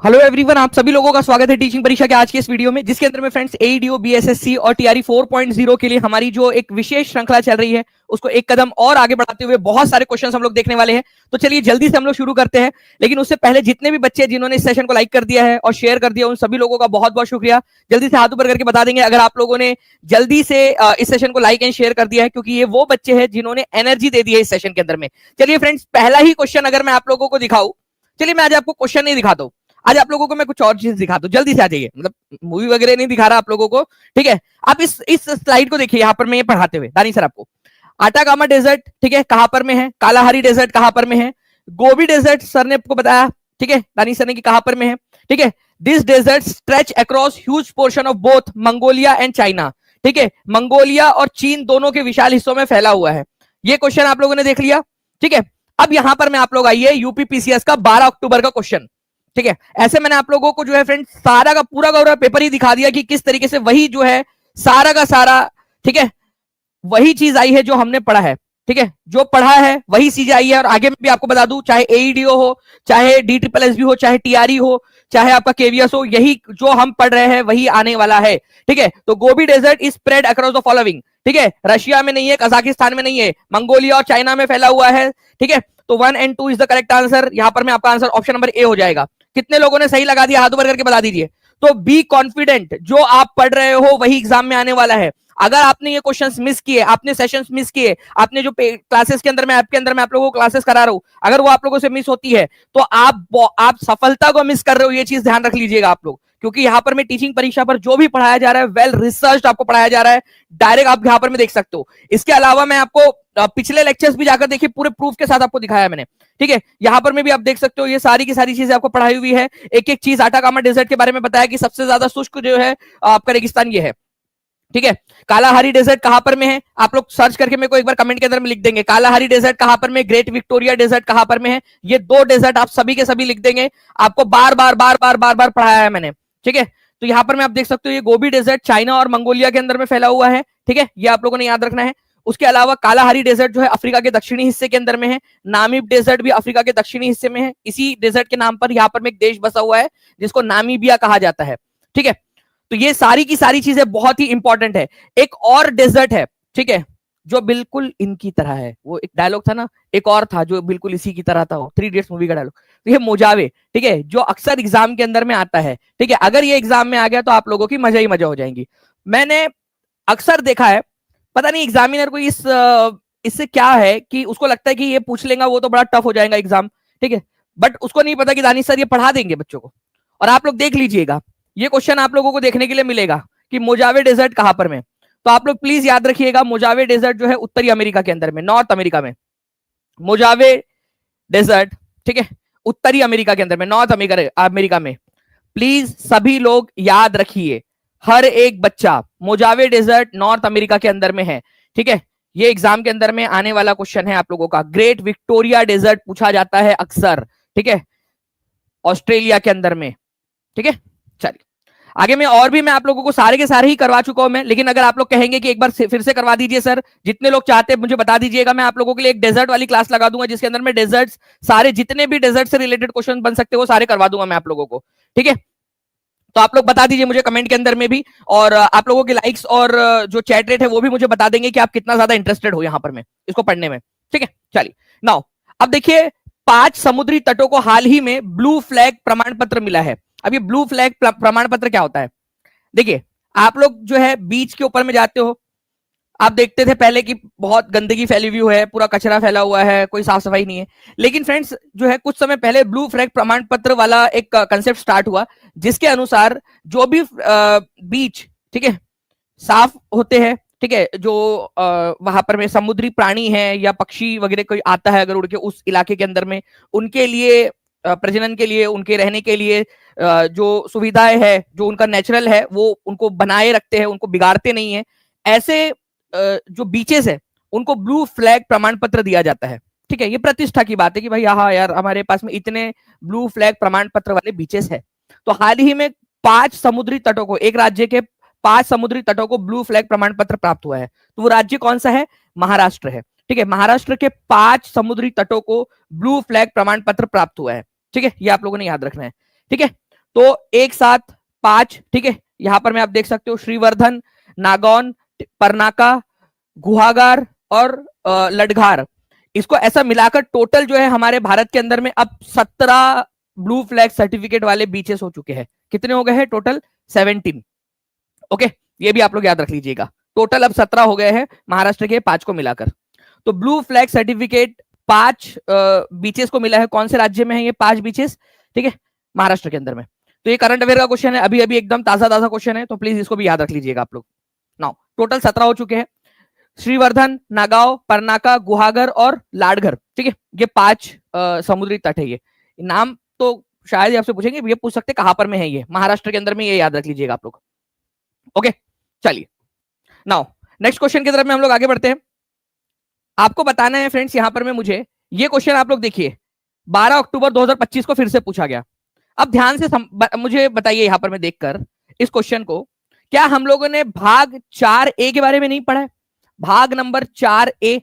Hello everyone, आप सभी लोगों का स्वागत है टीचिंग परीक्षा के आज के इस वीडियो में, जिसके अंदर में फ्रेंड्स एईडीओ, बीएसएससी और टीआरई 4.0 के लिए हमारी जो एक विशेष श्रृंखला चल रही है उसको एक कदम और आगे बढ़ाते हुए बहुत सारे क्वेश्चंस हम लोग देखने वाले हैं। तो चलिए जल्दी से हम लोग शुरू करते हैं। लेकिन उससे पहले जितने भी बच्चे जिन्होंने इस सेशन को लाइक कर दिया है और शेयर कर दिया, उन सभी लोगों का बहुत बहुत शुक्रिया। जल्दी से हाथ ऊपर करके बता देंगे अगर आप लोगों ने जल्दी से इस सेशन को लाइक एंड शेयर कर दिया है, क्योंकि ये वो बच्चे हैं जिन्होंने एनर्जी दे दी है इस सेशन के अंदर में। चलिए फ्रेंड्स, पहला ही क्वेश्चन अगर मैं आप लोगों को दिखाऊं, चलिए मैं आज आपको क्वेश्चन नहीं दिखाता हूं, आज आप लोगों को मैं कुछ और चीज दिखाता हूं। जल्दी से आ जाइए, मतलब मूवी वगैरह नहीं दिखा रहा आप लोगों को, ठीक है। आप इस स्लाइड को देखिए, यहाँ पर मैं ये पढ़ाते हुए दानी सर आपको। आटाकामा डेजर्ट, ठीक है, कहां पर में है। कालाहारी डेजर्ट कहां पर में है। गोबी डेजर्ट सर ने आपको बताया, ठीक है, दानी सर ने कि कहां पर में है, ठीक है। This desert stretch across huge portion of both Mongolia and China, ठीक है। मंगोलिया और चीन दोनों के विशाल हिस्सों में फैला हुआ है। ये क्वेश्चन आप लोगों ने देख लिया, ठीक है। अब यहां पर मैं आप लोग आइए यूपीपीसीएस का 12 अक्टूबर का क्वेश्चन, ठीक है। ऐसे मैंने आप लोगों को जो है फ्रेंड सारा का पूरा पेपर ही दिखा दिया कि किस तरीके से वही जो है सारा का सारा, ठीक है, वही चीज आई है जो हमने पढ़ा है, ठीक है। जो पढ़ा है वही चीज आई है। और आगे मैं भी आपको बता दूं, चाहे एईडीओ हो, चाहे DSSS हो, चाहे टीआरई हो, चाहे आपका केवीएस हो, यही जो हम पढ़ रहे हैं वही आने वाला है, ठीक है। तो Gobi desert is spread across the following, ठीक है। रशिया में नहीं है, कजाकिस्तान में नहीं है, मंगोलिया और चाइना में फैला हुआ है, ठीक है। तो 1 और 2 इज द करेक्ट आंसर। यहां पर मैं आपका आंसर ऑप्शन नंबर ए हो जाएगा। कितने लोगों ने सही लगा दिया, हाथ ऊपर करके बता दीजिए। तो बी कॉन्फिडेंट, जो आप पढ़ रहे हो वही एग्जाम में आने वाला है। अगर आपने ये क्वेश्चंस मिस किए, आपने सेशंस मिस किए, आपने जो क्लासेस के अंदर में ऐप के अंदर में आप लोगों को क्लासेस करा रहा हूं, अगर वो आप लोगों से मिस होती है तो आप सफलता को मिस कर रहे हो। ये चीज ध्यान रख लीजिएगा आप लोग, क्योंकि यहां पर मैं टीचिंग परीक्षा पर जो भी पढ़ाया जा रहा है वेल रिसर्च आपको पढ़ाया जा रहा है, डायरेक्ट आप यहां पर में देख सकते हो। इसके अलावा मैं आपको पिछले लेक्चर्स भी जाकर देखिए, पूरे प्रूफ के साथ आपको दिखाया मैंने, ठीक है। यहां पर में भी आप देख सकते हो, ये सारी की सारी चीजें आपको पढ़ाई हुई है। एक एक चीज, आटाकामा डेजर्ट के बारे में बताया कि सबसे ज्यादा शुष्क जो है आपका रेगिस्तान ये है, ठीक है। कालाहारी डेजर्ट कहां पर में है, आप लोग सर्च करके मेरे को एक बार कमेंट के अंदर में लिख देंगे। कालाहारी डेजर्ट कहां पर में, ग्रेट विक्टोरिया डेजर्ट कहां पर में है। ये दो डेजर्ट आप सभी के सभी लिख देंगे, आपको बार बार बार बार बार बार पढ़ाया है मैंने, ठीक है। तो यहां पर में आप देख सकते हो, ये गोबी डेजर्ट चाइना और मंगोलिया के अंदर में फैला हुआ है, ठीक है। ये आप लोगों ने याद रखना है। उसके अलावा कालाहारी डेजर्ट जो है अफ्रीका के दक्षिणी हिस्से के अंदर में है। नामीब डेजर्ट भी अफ्रीका के दक्षिणी हिस्से में है। इसी डेजर्ट के नाम पर यहां पर में एक देश बसा हुआ है जिसको नामीबिया कहा जाता है, ठीक है। तो ये सारी की सारी चीजें बहुत ही इंपॉर्टेंट है। एक और डेजर्ट है, ठीक है, जो बिल्कुल इनकी तरह है। वो एक डायलॉग था ना, एक और था जो बिल्कुल इसी की तरह था, वो 3 इडियट्स मूवी का डायलॉग। तो ये मोजावे, ठीक है, जो अक्सर एग्जाम के अंदर में आता है, ठीक है। अगर ये एग्जाम में आ गया तो आप लोगों की मजा ही मजा हो जाएंगी। मैंने अक्सर देखा है, पता नहीं एग्जामिनर को इससे क्या है कि उसको लगता है कि ये पूछ लेगा वो तो बड़ा टफ हो जाएगा एग्जाम, ठीक है। बट उसको नहीं पता कि दानिश सर ये पढ़ा देंगे बच्चों को। और आप लोग देख लीजिएगा, ये क्वेश्चन आप लोगों को देखने के लिए मिलेगा कि मोजावे डेजर्ट कहां पर में। तो आप लोग प्लीज याद रखिएगा, मोजावे डेजर्ट जो है उत्तरी अमेरिका के अंदर में, नॉर्थ अमेरिका में मोजावे डेजर्ट, ठीक है, उत्तरी अमेरिका के अंदर में, नॉर्थ अमेरिका में। प्लीज सभी लोग याद रखिए, हर एक बच्चा, मोजावे डेजर्ट नॉर्थ अमेरिका के अंदर में है, ठीक है। ये एग्जाम के अंदर में आने वाला क्वेश्चन है आप लोगों का। ग्रेट विक्टोरिया डेजर्ट पूछा जाता है अक्सर, ठीक है, ऑस्ट्रेलिया के अंदर में, ठीक है। चलिए आगे में और भी मैं आप लोगों को सारे के सारे ही करवा चुका हूं मैं, लेकिन अगर आप लोग कहेंगे कि एक बार फिर से करवा दीजिए सर, जितने लोग चाहते हैं मुझे बता दीजिएगा, मैं आप लोगों के लिए एक डेजर्ट वाली क्लास लगा दूंगा जिसके अंदर में डेजर्ट्स, सारे जितने भी डेजर्ट से रिलेटेड क्वेश्चन बन सकते हो सारे करवा दूंगा मैं आप लोगों को, ठीक है। तो आप लोग बता दीजिए मुझे कमेंट के अंदर में भी, और आप लोगों के लाइक्स और जो चैट रेट है वो भी मुझे बता देंगे कि आप कितना ज्यादा इंटरेस्टेड हो यहाँ पर में इसको पढ़ने में, ठीक है। चलिए नाउ अब देखिए, 5 समुद्री तटों को हाल ही में ब्लू फ्लैग प्रमाण पत्र मिला है। अब ये ब्लू फ्लैग प्रमाण पत्र क्या होता है, देखिए आप लोग जो है बीच के ऊपर में जाते हो, आप देखते थे पहले कि बहुत गंदगी फैली हुई है, पूरा कचरा फैला हुआ है, कोई साफ सफाई नहीं है। लेकिन फ्रेंड्स जो है कुछ समय पहले ब्लू फ्लैग प्रमाण पत्र वाला एक कंसेप्ट स्टार्ट हुआ, जिसके अनुसार जो भी बीच, ठीक है, साफ होते हैं, ठीक है, जो वहां पर में समुद्री प्राणी है या पक्षी वगैरह कोई आता है अगर उड़ के उस इलाके के अंदर में, उनके लिए प्रजनन के लिए, उनके रहने के लिए जो सुविधाएं है, जो उनका नेचुरल है, वो उनको बनाए रखते हैं, उनको बिगाड़ते नहीं है। ऐसे जो बीचेस है उनको ब्लू फ्लैग प्रमाण पत्र दिया जाता है, ठीक है। ये प्रतिष्ठा की बात है कि भाई हाँ यार हमारे पास में इतने ब्लू फ्लैग प्रमाण पत्र वाले बीचेस है। तो हाल ही में 5 समुद्री तटों को, एक राज्य के 5 समुद्री तटों को ब्लू फ्लैग प्रमाण पत्र प्राप्त हुआ है। तो वो राज्य कौन सा है, महाराष्ट्र है, ठीक है। महाराष्ट्र के 5 समुद्री तटों को ब्लू फ्लैग प्रमाण पत्र प्राप्त हुआ है, ठीक है। ये आप लोगों ने याद रखना है, ठीक है। तो एक साथ 5, ठीक है। यहां पर मैं आप देख सकते हो श्रीवर्धन, नागौन, परनाका, गुहागर और लडघार, इसको ऐसा मिलाकर टोटल जो है हमारे भारत के अंदर में अब 17 ब्लू फ्लैग सर्टिफिकेट वाले बीचेस हो चुके हैं। कितने हो गए हैं टोटल? 17। ओके, ये भी आप लोग याद रख लीजिएगा। टोटल अब 17 हो गए हैं महाराष्ट्र के 5 को मिलाकर। तो ब्लू फ्लैग सर्टिफिकेट 5 बीचेस को मिला है। कौन से राज्य में है ये 5 बीचेस? ठीक है, महाराष्ट्र के अंदर में। तो ये करंट अफेयर का क्वेश्चन है, अभी अभी एकदम ताजा ताजा क्वेश्चन है, तो प्लीज इसको भी याद रख लीजिएगा आप लोग। नाउ टोटल 17 हो चुके हैं। श्रीवर्धन, नागांव, परनाका, गुहागर और लाडघर, ठीक है, ये 5 समुद्री तट है। ये नाम तो शायद आपसे पूछेंगे, ये पूछ सकते कहां पर में है ये, महाराष्ट्र के अंदर में, ये याद रख लीजिएगा आप लोग। ओके, चलिए नाउ नेक्स्ट क्वेश्चन की तरफ में हम लोग आगे बढ़ते हैं। आपको बताना है फ्रेंड्स, यहां पर में मुझे ये क्वेश्चन आप लोग देखिए 12 अक्टूबर 2025 को फिर से पूछा गया। अब ध्यान से मुझे बताइए यहां पर में देखकर इस क्वेश्चन को, क्या हम लोगों ने भाग 4A के बारे में नहीं पढ़ा है? भाग नंबर 4A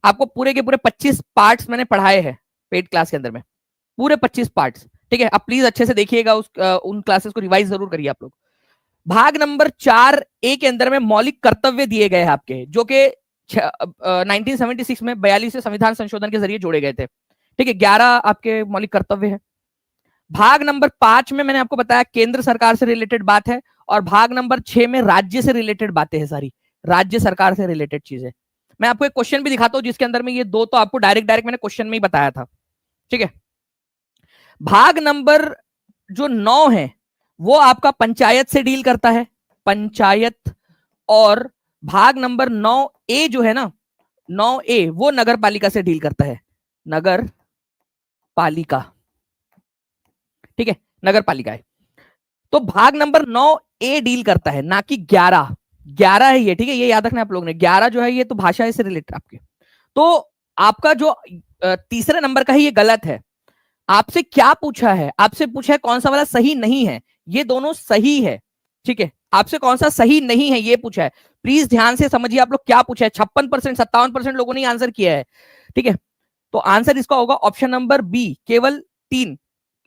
आपको पूरे के पूरे 25 पार्ट्स मैंने पढ़ाए हैं पेड क्लास के अंदर में, पूरे 25 पार्ट्स, ठीक है। अब प्लीज अच्छे से देखिएगा, उन क्लासेस को रिवाइज जरूर करिए आप लोग। भाग नंबर 4A के अंदर में मौलिक कर्तव्य दिए गए हैं आपके, जो कि 1976 में 42वें संविधान संशोधन के जरिए जोड़े गए थे, ठीक है। 11 आपके मौलिक कर्तव्य है। भाग नंबर 5 में मैंने आपको बताया केंद्र सरकार से रिलेटेड बात है, और भाग नंबर 6 में राज्य से रिलेटेड बातें हैं, सारी राज्य सरकार से रिलेटेड चीजें। मैं आपको एक क्वेश्चन भी दिखाता हूं जिसके अंदर में ये 2 तो आपको डायरेक्ट मैंने क्वेश्चन में ही बताया था, ठीक है। भाग नंबर जो 9 है वो आपका पंचायत से डील करता है, पंचायत। और भाग नंबर 9A जो है ना, 9A वो नगर पालिका से डील करता है, नगर पालिका, ठीक है, नगर पालिका है। तो भाग नंबर 9A डील करता है, ना कि 11 है ये, ठीक है, ये याद रखना आप लोगों ने। 11 जो है ये तो भाषा से रिलेटेड आपके। तो आपका जो तीसरे नंबर का है ये गलत है। आपसे क्या पूछा है? आपसे पूछा है कौन सा वाला सही नहीं है, ये दोनों सही है, ठीक है। आपसे कौन सा सही नहीं है ये पूछा है, प्लीज ध्यान से समझिए आप लोग क्या पूछा है। 56%, 57% लोगों ने आंसर किया है, ठीक है। तो आंसर इसका होगा ऑप्शन नंबर बी, केवल 3।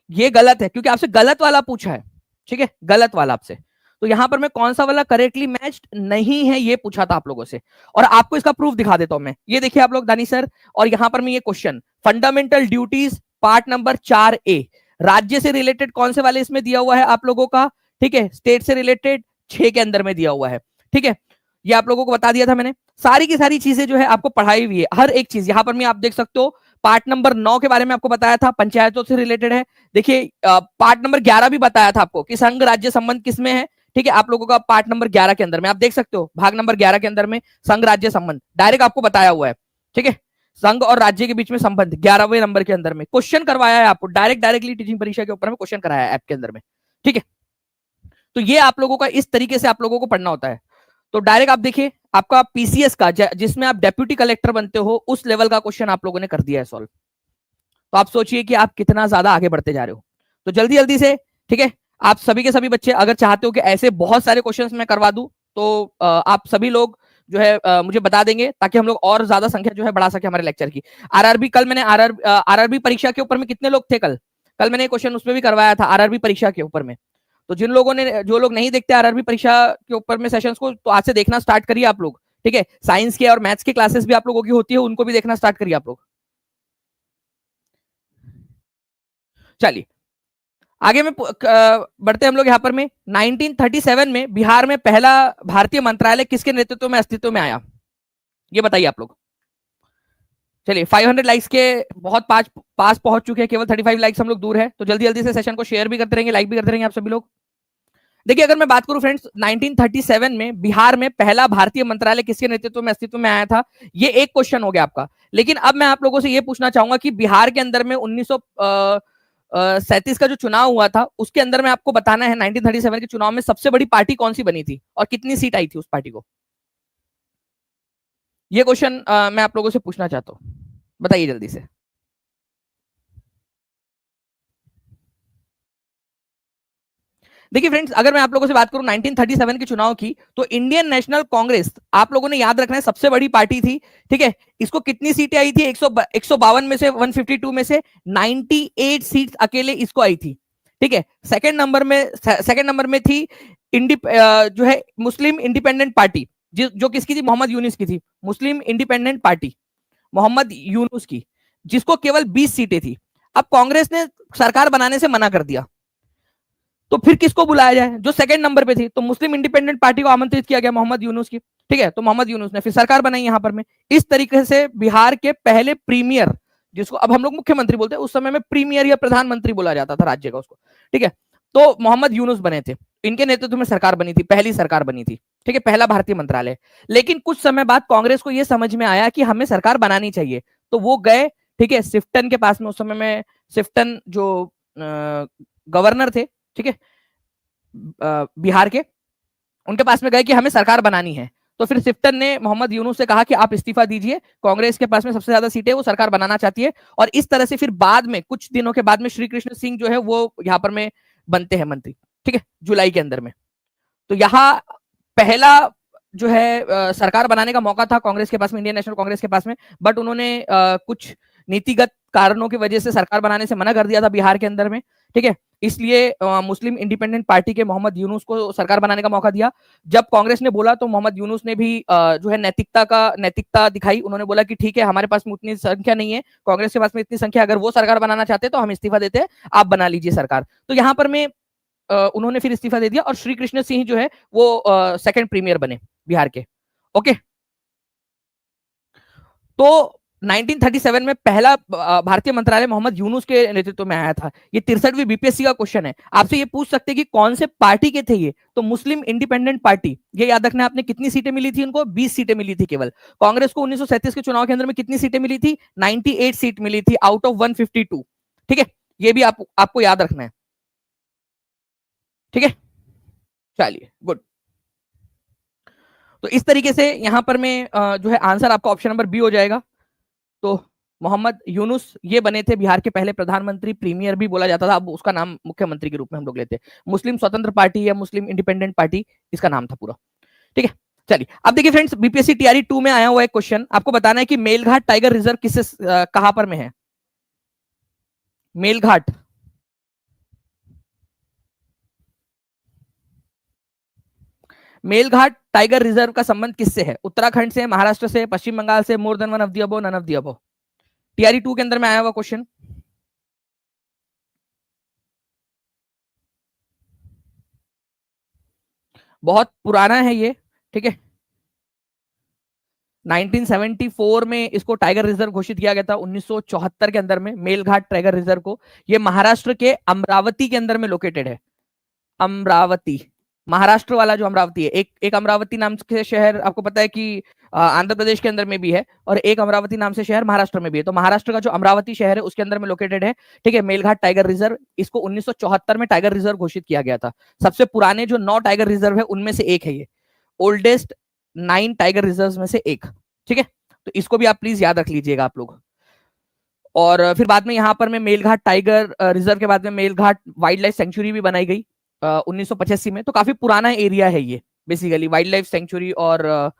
ये गलत है क्योंकि आपसे गलत वाला पूछा है, ठीक है, गलत वाला आपसे। तो यहां पर मैं कौन सा वाला करेक्टली मैच्ड नहीं है ये पूछा था आप लोगों से, और आपको इसका प्रूफ दिखा देता हूं मैं। ये देखिए आप लोग दानी सर, और यहां पर मैं ये question fundamental duties part number 4A, राज्य से रिलेटेड कौन से वाले इसमें दिया हुआ है आप लोगों का, ठीक है। स्टेट से रिलेटेड 6 के अंदर में दिया हुआ है, ठीक है। ये आप लोगों को बता दिया था मैंने, सारी की सारी चीजें जो है आपको पढ़ाई हुई है, हर एक चीज। यहां पर मैं आप देख सकते हो पार्ट नंबर 9 के बारे में आपको बताया था, पंचायतों से रिलेटेड है। देखिए पार्ट नंबर 11 भी बताया था आपको कि संघ राज्य संबंध किसमें है, ठीक है, आप लोगों का पार्ट नंबर 11 के अंदर में आप देख सकते हो, भाग नंबर 11 के अंदर में संघ राज्य संबंध डायरेक्ट आपको बताया हुआ है, ठीक है। संघ और राज्य के बीच में संबंध 11वें नंबर के अंदर में क्वेश्चन करवाया है आपको, डायरेक्टली टीचिंग परीक्षा के ऊपर में क्वेश्चन कराया है ऐप के अंदर में, ठीक है। तो ये आप लोगों का इस तरीके से आप लोगों को पढ़ना होता है। तो डायरेक्ट आप देखिए आपका पीसीएस का, जिसमें आप डेप्यूटी कलेक्टर बनते हो, उस लेवल का क्वेश्चन आप लोगों ने कर दिया है सॉल्व। तो आप सोचिए कि आप कितना ज्यादा आगे बढ़ते जा रहे हो। तो जल्दी जल्दी से, ठीक है, आप सभी के सभी बच्चे अगर चाहते हो कि ऐसे बहुत सारे क्वेश्चंस मैं करवा दूं, तो आप सभी लोग जो है मुझे बता देंगे, ताकि हम लोग और ज्यादा संख्या जो है बढ़ा सके हमारे लेक्चर की। आरआरबी, कल मैंने आरआरबी परीक्षा के ऊपर में कितने लोग थे? कल मैंने क्वेश्चन उसमें भी करवाया था आरआरबी परीक्षा के ऊपर में। तो जिन लोगों ने, जो लोग नहीं देखते आरआरबी परीक्षा के ऊपर में सेशंस को, तो आज से देखना स्टार्ट करिए आप लोग, ठीक है। साइंस के और मैथ्स के क्लासेस भी आप लोगों की होती है, उनको भी देखना स्टार्ट करिए आप लोग। चलिए आगे में बढ़ते हम लोग। यहाँ पर में 1937 में बिहार में पहला भारतीय मंत्रालय किसके नेतृत्व में अस्तित्व में आया, ये बताइए आप लोग। चलिए 500 लाइक्स के बहुत पास पहुंच चुके हैं, केवल 35 लाइक्स हम लोग दूर है। तो जल्दी जल्दी से सेशन को शेयर भी करते रहेंगे, लाइक भी करते रहेंगे आप सभी लोग। देखिए अगर मैं बात करूं फ्रेंड्स, 1937 में बिहार में पहला भारतीय मंत्रालय किसके नेतृत्व में अस्तित्व में आया था, ये एक क्वेश्चन हो गया आपका। लेकिन अब मैं आप लोगों से ये पूछना चाहूंगा कि बिहार के अंदर में 1937 का जो चुनाव हुआ था, उसके अंदर में आपको बताना है 1937 के चुनाव में सबसे बड़ी पार्टी कौन सी बनी थी और कितनी सीट आई थी उस पार्टी को। ये क्वेश्चन मैं आप लोगों से पूछना चाहता हूं, बताइए जल्दी से। देखिए फ्रेंड्स, अगर मैं आप लोगों से बात करूं 1937 के चुनाव की, तो इंडियन नेशनल कांग्रेस आप लोगों ने याद रखना है सबसे बड़ी पार्टी थी, ठीक है। इसको कितनी सीटें आई थी? 152 में से 152 में से 98 सीट्स अकेले इसको आई थी, ठीक है। सेकंड नंबर में थी जो है मुस्लिम इंडिपेंडेंट पार्टी, जो किसकी थी, मोहम्मद यूनुस की थी, मुस्लिम इंडिपेंडेंट पार्टी मोहम्मद यूनुस की, जिसको केवल 20 सीटें थी। अब कांग्रेस ने सरकार बनाने से मना कर दिया, तो फिर किसको बुलाया जाए, जो सेकंड नंबर पे थी, तो मुस्लिम इंडिपेंडेंट पार्टी को आमंत्रित किया गया, मोहम्मद यूनुस की। ठीक है, तो मोहम्मद यूनुस ने फिर सरकार बनाई यहां पर में। इस तरीके से बिहार के पहले प्रीमियर, जिसको अब हम लोग मुख्यमंत्री बोलते हैं, उस समय में प्रीमियर या प्रधानमंत्री बोला जाता था राज्य का उसको। ठीक है, तो मोहम्मद यूनुस बने थे, इनके नेतृत्व में सरकार बनी थी, पहली सरकार बनी थी। ठीक है, पहला भारतीय मंत्रालय। लेकिन कुछ समय बाद कांग्रेस को यह समझ में आया कि हमें सरकार बनानी चाहिए, तो वो गए, ठीक है, सिफ्टन के पास में, उस समय में सिफ्टन जो गवर्नर थे, ठीक है, बिहार के, उनके पास में गए कि हमें सरकार बनानी है। तो फिर सिफ्टन ने मोहम्मद यूनुस से कहा कि आप इस्तीफा दीजिए, कांग्रेस के पास में सबसे ज्यादा सीटें, वो सरकार बनाना चाहती है। और इस तरह से फिर बाद में, कुछ दिनों के बाद में, श्री कृष्ण सिंह जो है वो यहाँ पर में बनते हैं मंत्री। ठीक है, जुलाई के अंदर में। तो यहाँ पहला जो है सरकार बनाने का मौका था कांग्रेस के पास में, इंडियन नेशनल कांग्रेस के पास में, बट उन्होंने कुछ नीतिगत कारणों की वजह से सरकार बनाने से मना कर दिया था बिहार के अंदर में। ठीक है, इसलिए मुस्लिम इंडिपेंडेंट पार्टी के मोहम्मद यूनुस को सरकार बनाने का मौका दिया। जब कांग्रेस ने बोला तो मोहम्मद यूनुस ने भी जो है नैतिकता दिखाई। उन्होंने बोला कि ठीक है, हमारे पास में उतनी संख्या नहीं है, कांग्रेस के पास में इतनी संख्या, अगर वो सरकार बनाना चाहते तो हम इस्तीफा देते हैं, आप बना लीजिए सरकार। तो यहाँ पर में उन्होंने फिर इस्तीफा दे दिया और श्री कृष्ण सिंह जो है वो सेकंड प्रीमियर बने बिहार के। ओके, तो 1937 में पहला भारतीय मंत्रालय मोहम्मद यूनुस के नेतृत्व में आया था। ये 63वीं बीपीएससी का क्वेश्चन है, आपसे ये पूछ सकते हैं कि कौन से पार्टी के थे ये, तो मुस्लिम इंडिपेंडेंट पार्टी। ये याद रखना, आपने कितनी सीटें मिली थी इनको, 20 सीटें मिली थी केवल। कांग्रेस को 1937 के चुनाव के अंदर में कितनी सीटें मिली थी, 98 सीट मिली थी आउट ऑफ 152। ठीक है, ये भी आपको याद रखना है। ठीक है, चलिए गुड। तो इस तरीके से यहां पर में जो है आंसर आपका ऑप्शन नंबर बी हो जाएगा। तो मोहम्मद यूनुस ये बने थे बिहार के पहले प्रधानमंत्री, प्रीमियर भी बोला जाता था, अब उसका नाम मुख्यमंत्री के रूप में हम लोग लेते हैं। मुस्लिम स्वतंत्र पार्टी या मुस्लिम इंडिपेंडेंट पार्टी इसका नाम था पूरा। ठीक है, चलिए अब देखिए फ्रेंड्स, बीपीएससी टीआरई 2 में आया हुआ एक क्वेश्चन, आपको बताना है कि मेलघाट टाइगर रिजर्व किस कहां पर में है। मेलघाट, मेलघाट टाइगर रिजर्व का संबंध किससे है, उत्तराखंड से, महाराष्ट्र से, पश्चिम बंगाल से, more than one of the above, none of the above. TRE 2 के अंदर में आया हुआ क्वेश्चन। बहुत पुराना है ये। ठीक है, 1974 में इसको टाइगर रिजर्व घोषित किया गया था, 1974 के अंदर में मेलघाट टाइगर रिजर्व को। ये महाराष्ट्र के अमरावती के अंदर में लोकेटेड है। अमरावती, महाराष्ट्र वाला जो अमरावती है, एक अमरावती नाम से शहर आपको पता है कि आंध्र प्रदेश के अंदर में भी है, और एक अमरावती नाम से शहर महाराष्ट्र में भी है। तो महाराष्ट्र का जो अमरावती शहर है उसके अंदर में लोकेटेड है। ठीक है, मेलघाट टाइगर रिजर्व, इसको 1974 में टाइगर रिजर्व घोषित किया गया था। सबसे पुराने जो 9 टाइगर रिजर्व है उनमें से एक है ये, ओल्डेस्ट 9 टाइगर रिजर्व में से एक। ठीक है, तो इसको भी आप प्लीज याद रख लीजिएगा आप लोग। और फिर बाद में यहाँ पर में मेलघाट टाइगर रिजर्व के बाद में मेलघाट वाइल्ड लाइफ सेंचुरी भी बनाई गई 1985 में। तो काफी पुराना एरिया है ये बेसिकली, वाइल्ड लाइफ सेंचुरी और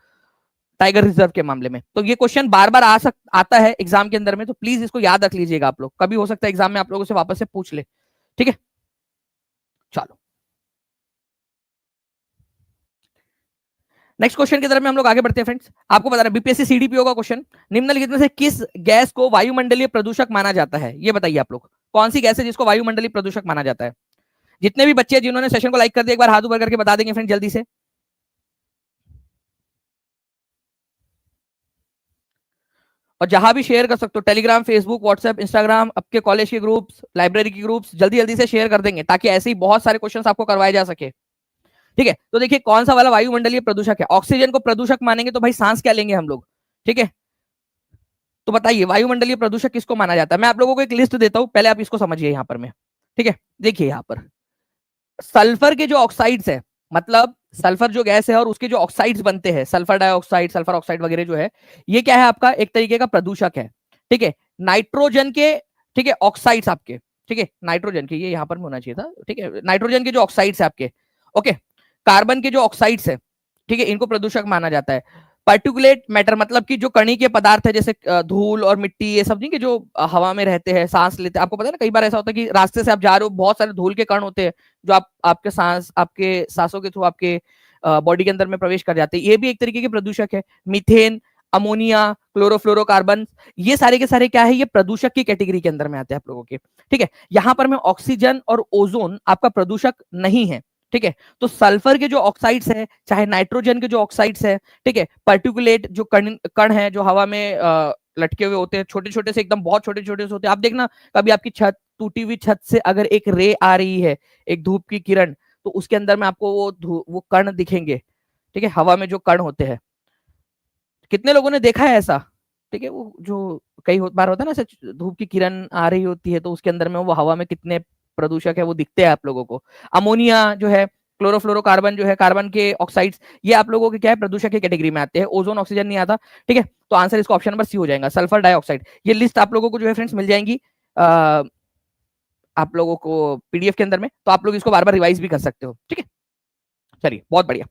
टाइगर रिजर्व के मामले में। तो ये क्वेश्चन बार बार आता है एग्जाम के अंदर में, तो प्लीज इसको याद रख लीजिएगा आप लोग, कभी हो सकता है एग्जाम में आप लोगों से वापस से पूछ ले। ठीक है, चलो नेक्स्ट क्वेश्चन की तरफ में हम लोग आगे बढ़ते हैं फ्रेंड्स। आपको बता रहे बीपीएससी सीडीपीओ का क्वेश्चन, निम्नलिखित में से किस गैस को वायुमंडलीय प्रदूषक माना जाता है, ये बताइए आप लोग, कौन सी गैस है जिसको वायुमंडलीय प्रदूषक माना जाता है। जितने भी बच्चे जिन्होंने सेशन को लाइक कर दिया, एक बार हाथ ऊपर करके बता देंगे फ्रेंड जल्दी से। और जहां भी शेयर कर सकते हो, टेलीग्राम, फेसबुक, व्हाट्सएप, इंस्टाग्राम, आपके कॉलेज के ग्रुप्स, लाइब्रेरी के ग्रुप्स, जल्दी जल्दी से शेयर कर देंगे ताकि ऐसे ही बहुत सारे क्वेश्चंस आपको करवाए जा सके। ठीक है, तो देखिए कौन सा वाला वायुमंडलीय प्रदूषक है। ऑक्सीजन को प्रदूषक मानेंगे तो भाई सांस क्या लेंगे हम लोग। ठीक है, तो बताइए वायुमंडलीय प्रदूषक किसको माना जाता है। मैं आप लोगों को एक लिस्ट देता हूं, पहले आप इसको समझिए यहां पर में। ठीक है, देखिए यहां पर सल्फर के जो ऑक्साइड्स है, मतलब सल्फर जो गैस है और उसके जो ऑक्साइड्स बनते हैं, सल्फर डाइऑक्साइड, सल्फर ऑक्साइड वगैरह जो है, ये क्या है आपका एक तरीके का प्रदूषक है। ठीक है, नाइट्रोजन के, ठीक है, ऑक्साइड्स आपके, ठीक है, नाइट्रोजन के, ये यहां पर होना चाहिए था। ठीक है, नाइट्रोजन के जो ऑक्साइड्स है आपके, ओके, कार्बन के जो ऑक्साइड्स है, ठीक है, इनको प्रदूषक माना जाता है। पार्टिकुलेट मैटर मतलब कि जो कणिकीय पदार्थ है, जैसे धूल और मिट्टी, ये सब नहीं कि जो हवा में रहते हैं, सांस लेते हैं। आपको पता है ना, कई बार ऐसा होता है कि रास्ते से आप जा रहे हो, बहुत सारे धूल के कण होते हैं जो आपके सांसों के थ्रू आपके बॉडी के अंदर में प्रवेश कर जाते हैं। ये भी एक तरीके के प्रदूषक है। मीथेन, अमोनिया, क्लोरोफ्लोरोकार्बन, ये सारे के सारे क्या है, ये प्रदूषक की कैटेगरी के अंदर में आते हैं आप लोगों के। ठीक है, यहां पर में ऑक्सीजन और ओजोन आपका प्रदूषक नहीं है। ठीक है, तो सल्फर के जो ऑक्साइड्स है, चाहे नाइट्रोजन के जो ऑक्साइड्स है, ठीक है, पर्टिकुलेट जो कण कण है जो हवा में लटके हुए होते हैं, छोटे छोटे से, एकदम बहुत छोटे छोटे से होते हैं। आप देखना, कभी आपकी छत, टूटी हुई छत से अगर एक रे आ रही है, एक धूप की किरण, तो उसके अंदर में आपको वो कण दिखेंगे। ठीक है, हवा में जो कण होते हैं, कितने लोगों ने देखा है ऐसा? ठीक है, वो जो कई बार होता है ना, ऐसे धूप की किरण आ रही होती है, तो उसके अंदर में वो हवा में कितने प्रदूषक है वो दिखते हैं आप लोगों को। अमोनिया जो है, क्लोरोफ्लोरोकार्बन जो है, कार्बन के ऑक्साइड्स, ये आप लोगों के क्या है, प्रदूषक की कैटेगरी में आते हैं। ओजोन, ऑक्सीजन नहीं आता। ठीक है, तो आंसर इसका ऑप्शन नंबर सी हो जाएगा, सल्फर डाइऑक्साइड। ये लिस्ट आप लोगों को जो है फ्रेंड्स मिल जाएंगी आप लोगों को पीडीएफ के अंदर में, तो आप लोग इसको बार बार रिवाइज भी कर सकते हो। ठीक है, चलिए, बहुत बढ़िया।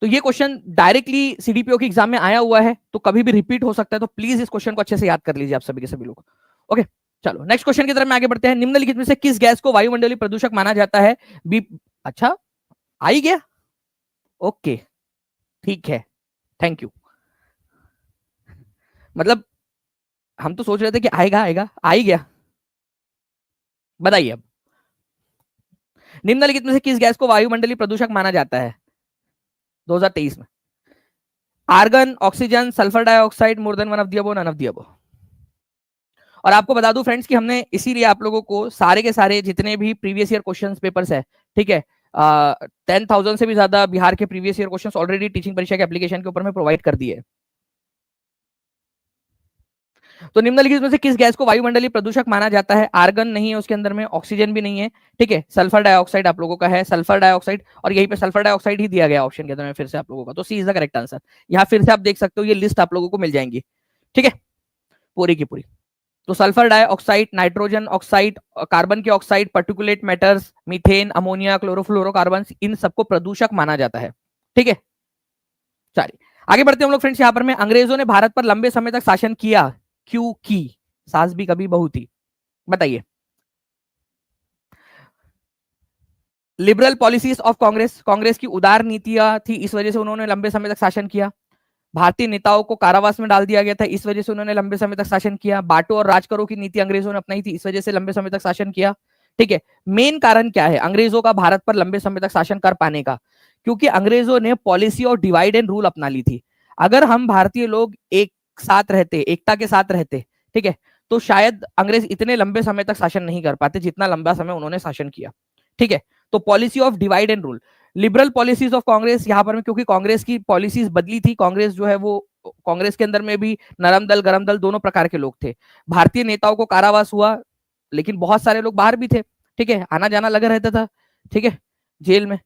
तो ये क्वेश्चन डायरेक्टली सीडीपीओ के एग्जाम में आया हुआ है, तो कभी भी रिपीट हो सकता है, तो प्लीज इस क्वेश्चन को अच्छे से याद कर लीजिए आप सभी के सभी लोग। ओके, चलो नेक्स्ट क्वेश्चन की तरफ में आगे बढ़ते हैं। निम्नलिखित में से किस गैस को वायुमंडलीय प्रदूषक माना जाता है? बी, अच्छा, आ ही गया, ओके, ठीक है, थैंक यू। मतलब हम तो सोच रहे थे कि आएगा आएगा, आ ही गया। बताइए अब, निम्नलिखित में से किस गैस को वायुमंडलीय प्रदूषक माना जाता है 2023 में? Argon, oxygen, sulphur dioxide, more than one of the above, none of the above. और आपको बता दूं फ्रेंड्स कि हमने इसीलिए आप लोगों को सारे के सारे जितने भी प्रीवियस ईयर क्वेश्चंस पेपर्स है, ठीक है, 10,000 से भी ज्यादा बिहार के previous year questions already teaching परीक्षा के एप्लीकेशन के ऊपर में प्रोवाइड कर दिए। तो निम्नलिखित में से किस गैस को वायुमंडलीय प्रदूषक माना जाता है? आर्गन नहीं है उसके अंदर में, ऑक्सीजन भी नहीं है, ठीक है, सल्फर डाइऑक्साइड आप लोगों का है, सल्फर डाइऑक्साइड, और यहीं पे सल्फर डाइऑक्साइड ही दिया गया ऑप्शन के अंदर में फिर से आप लोगों का, तो सी इज द करेक्ट आंसर। यहाँ फिर से आप देख सकते हो, ये लिस्ट आप लोगों को मिल जाएंगी, ठीक है, पूरी की पूरी। तो sulphur dioxide, nitrogen oxide, carbon के oxide, particulate matters, methane, ammonia, chlorofluorocarbon, इन सबको प्रदूषक माना जाता है। ठीक है, चलिए आगे बढ़ते हैं हम लोग फ्रेंड्स। यहाँ पर में अंग्रेजों ने भारत पर लंबे समय तक शासन किया, क्यों की? सास भी कभी बहू थी, बताइए। Liberal policies of Congress, Congress की उदार नीतियां थी, इस वजह से उन्होंने लंबे समय तक शासन किया। भारतीय नेताओं को कारावास में डाल दिया गया था, इस वजह से उन्होंने लंबे समय तक शासन किया। बांटो और राज करो की नीति अंग्रेजों ने अपनाई थी, इस वजह से लंबे समय तक शासन किया। ठीक है, मेन कारण क्या है अंग्रेजों का भारत पर लंबे समय तक शासन कर पाने का? क्योंकि अंग्रेजों ने पॉलिसी और डिवाइड एंड रूल अपना ली थी। अगर हम भारतीय लोग एक साथ रहते, एकता के साथ रहते, ठीक है, तो शायद अंग्रेज इतने लंबे समय तक शासन नहीं कर पाते जितना लंबा समय उन्होंने शासन किया। ठीक है, तो policy of divide and rule, liberal policies of Congress, यहाँ पर क्योंकि कांग्रेस की पॉलिसीज बदली थी, कांग्रेस जो है वो, कांग्रेस के अंदर में भी नरम दल गरम दल दोनों प्रकार के लोग थे। भारतीय नेताओं को कारावास हुआ, लेकिन बहुत सारे लोग बाहर भी थे, ठीक है, आना जाना लगा रहता था, ठीक है, जेल में।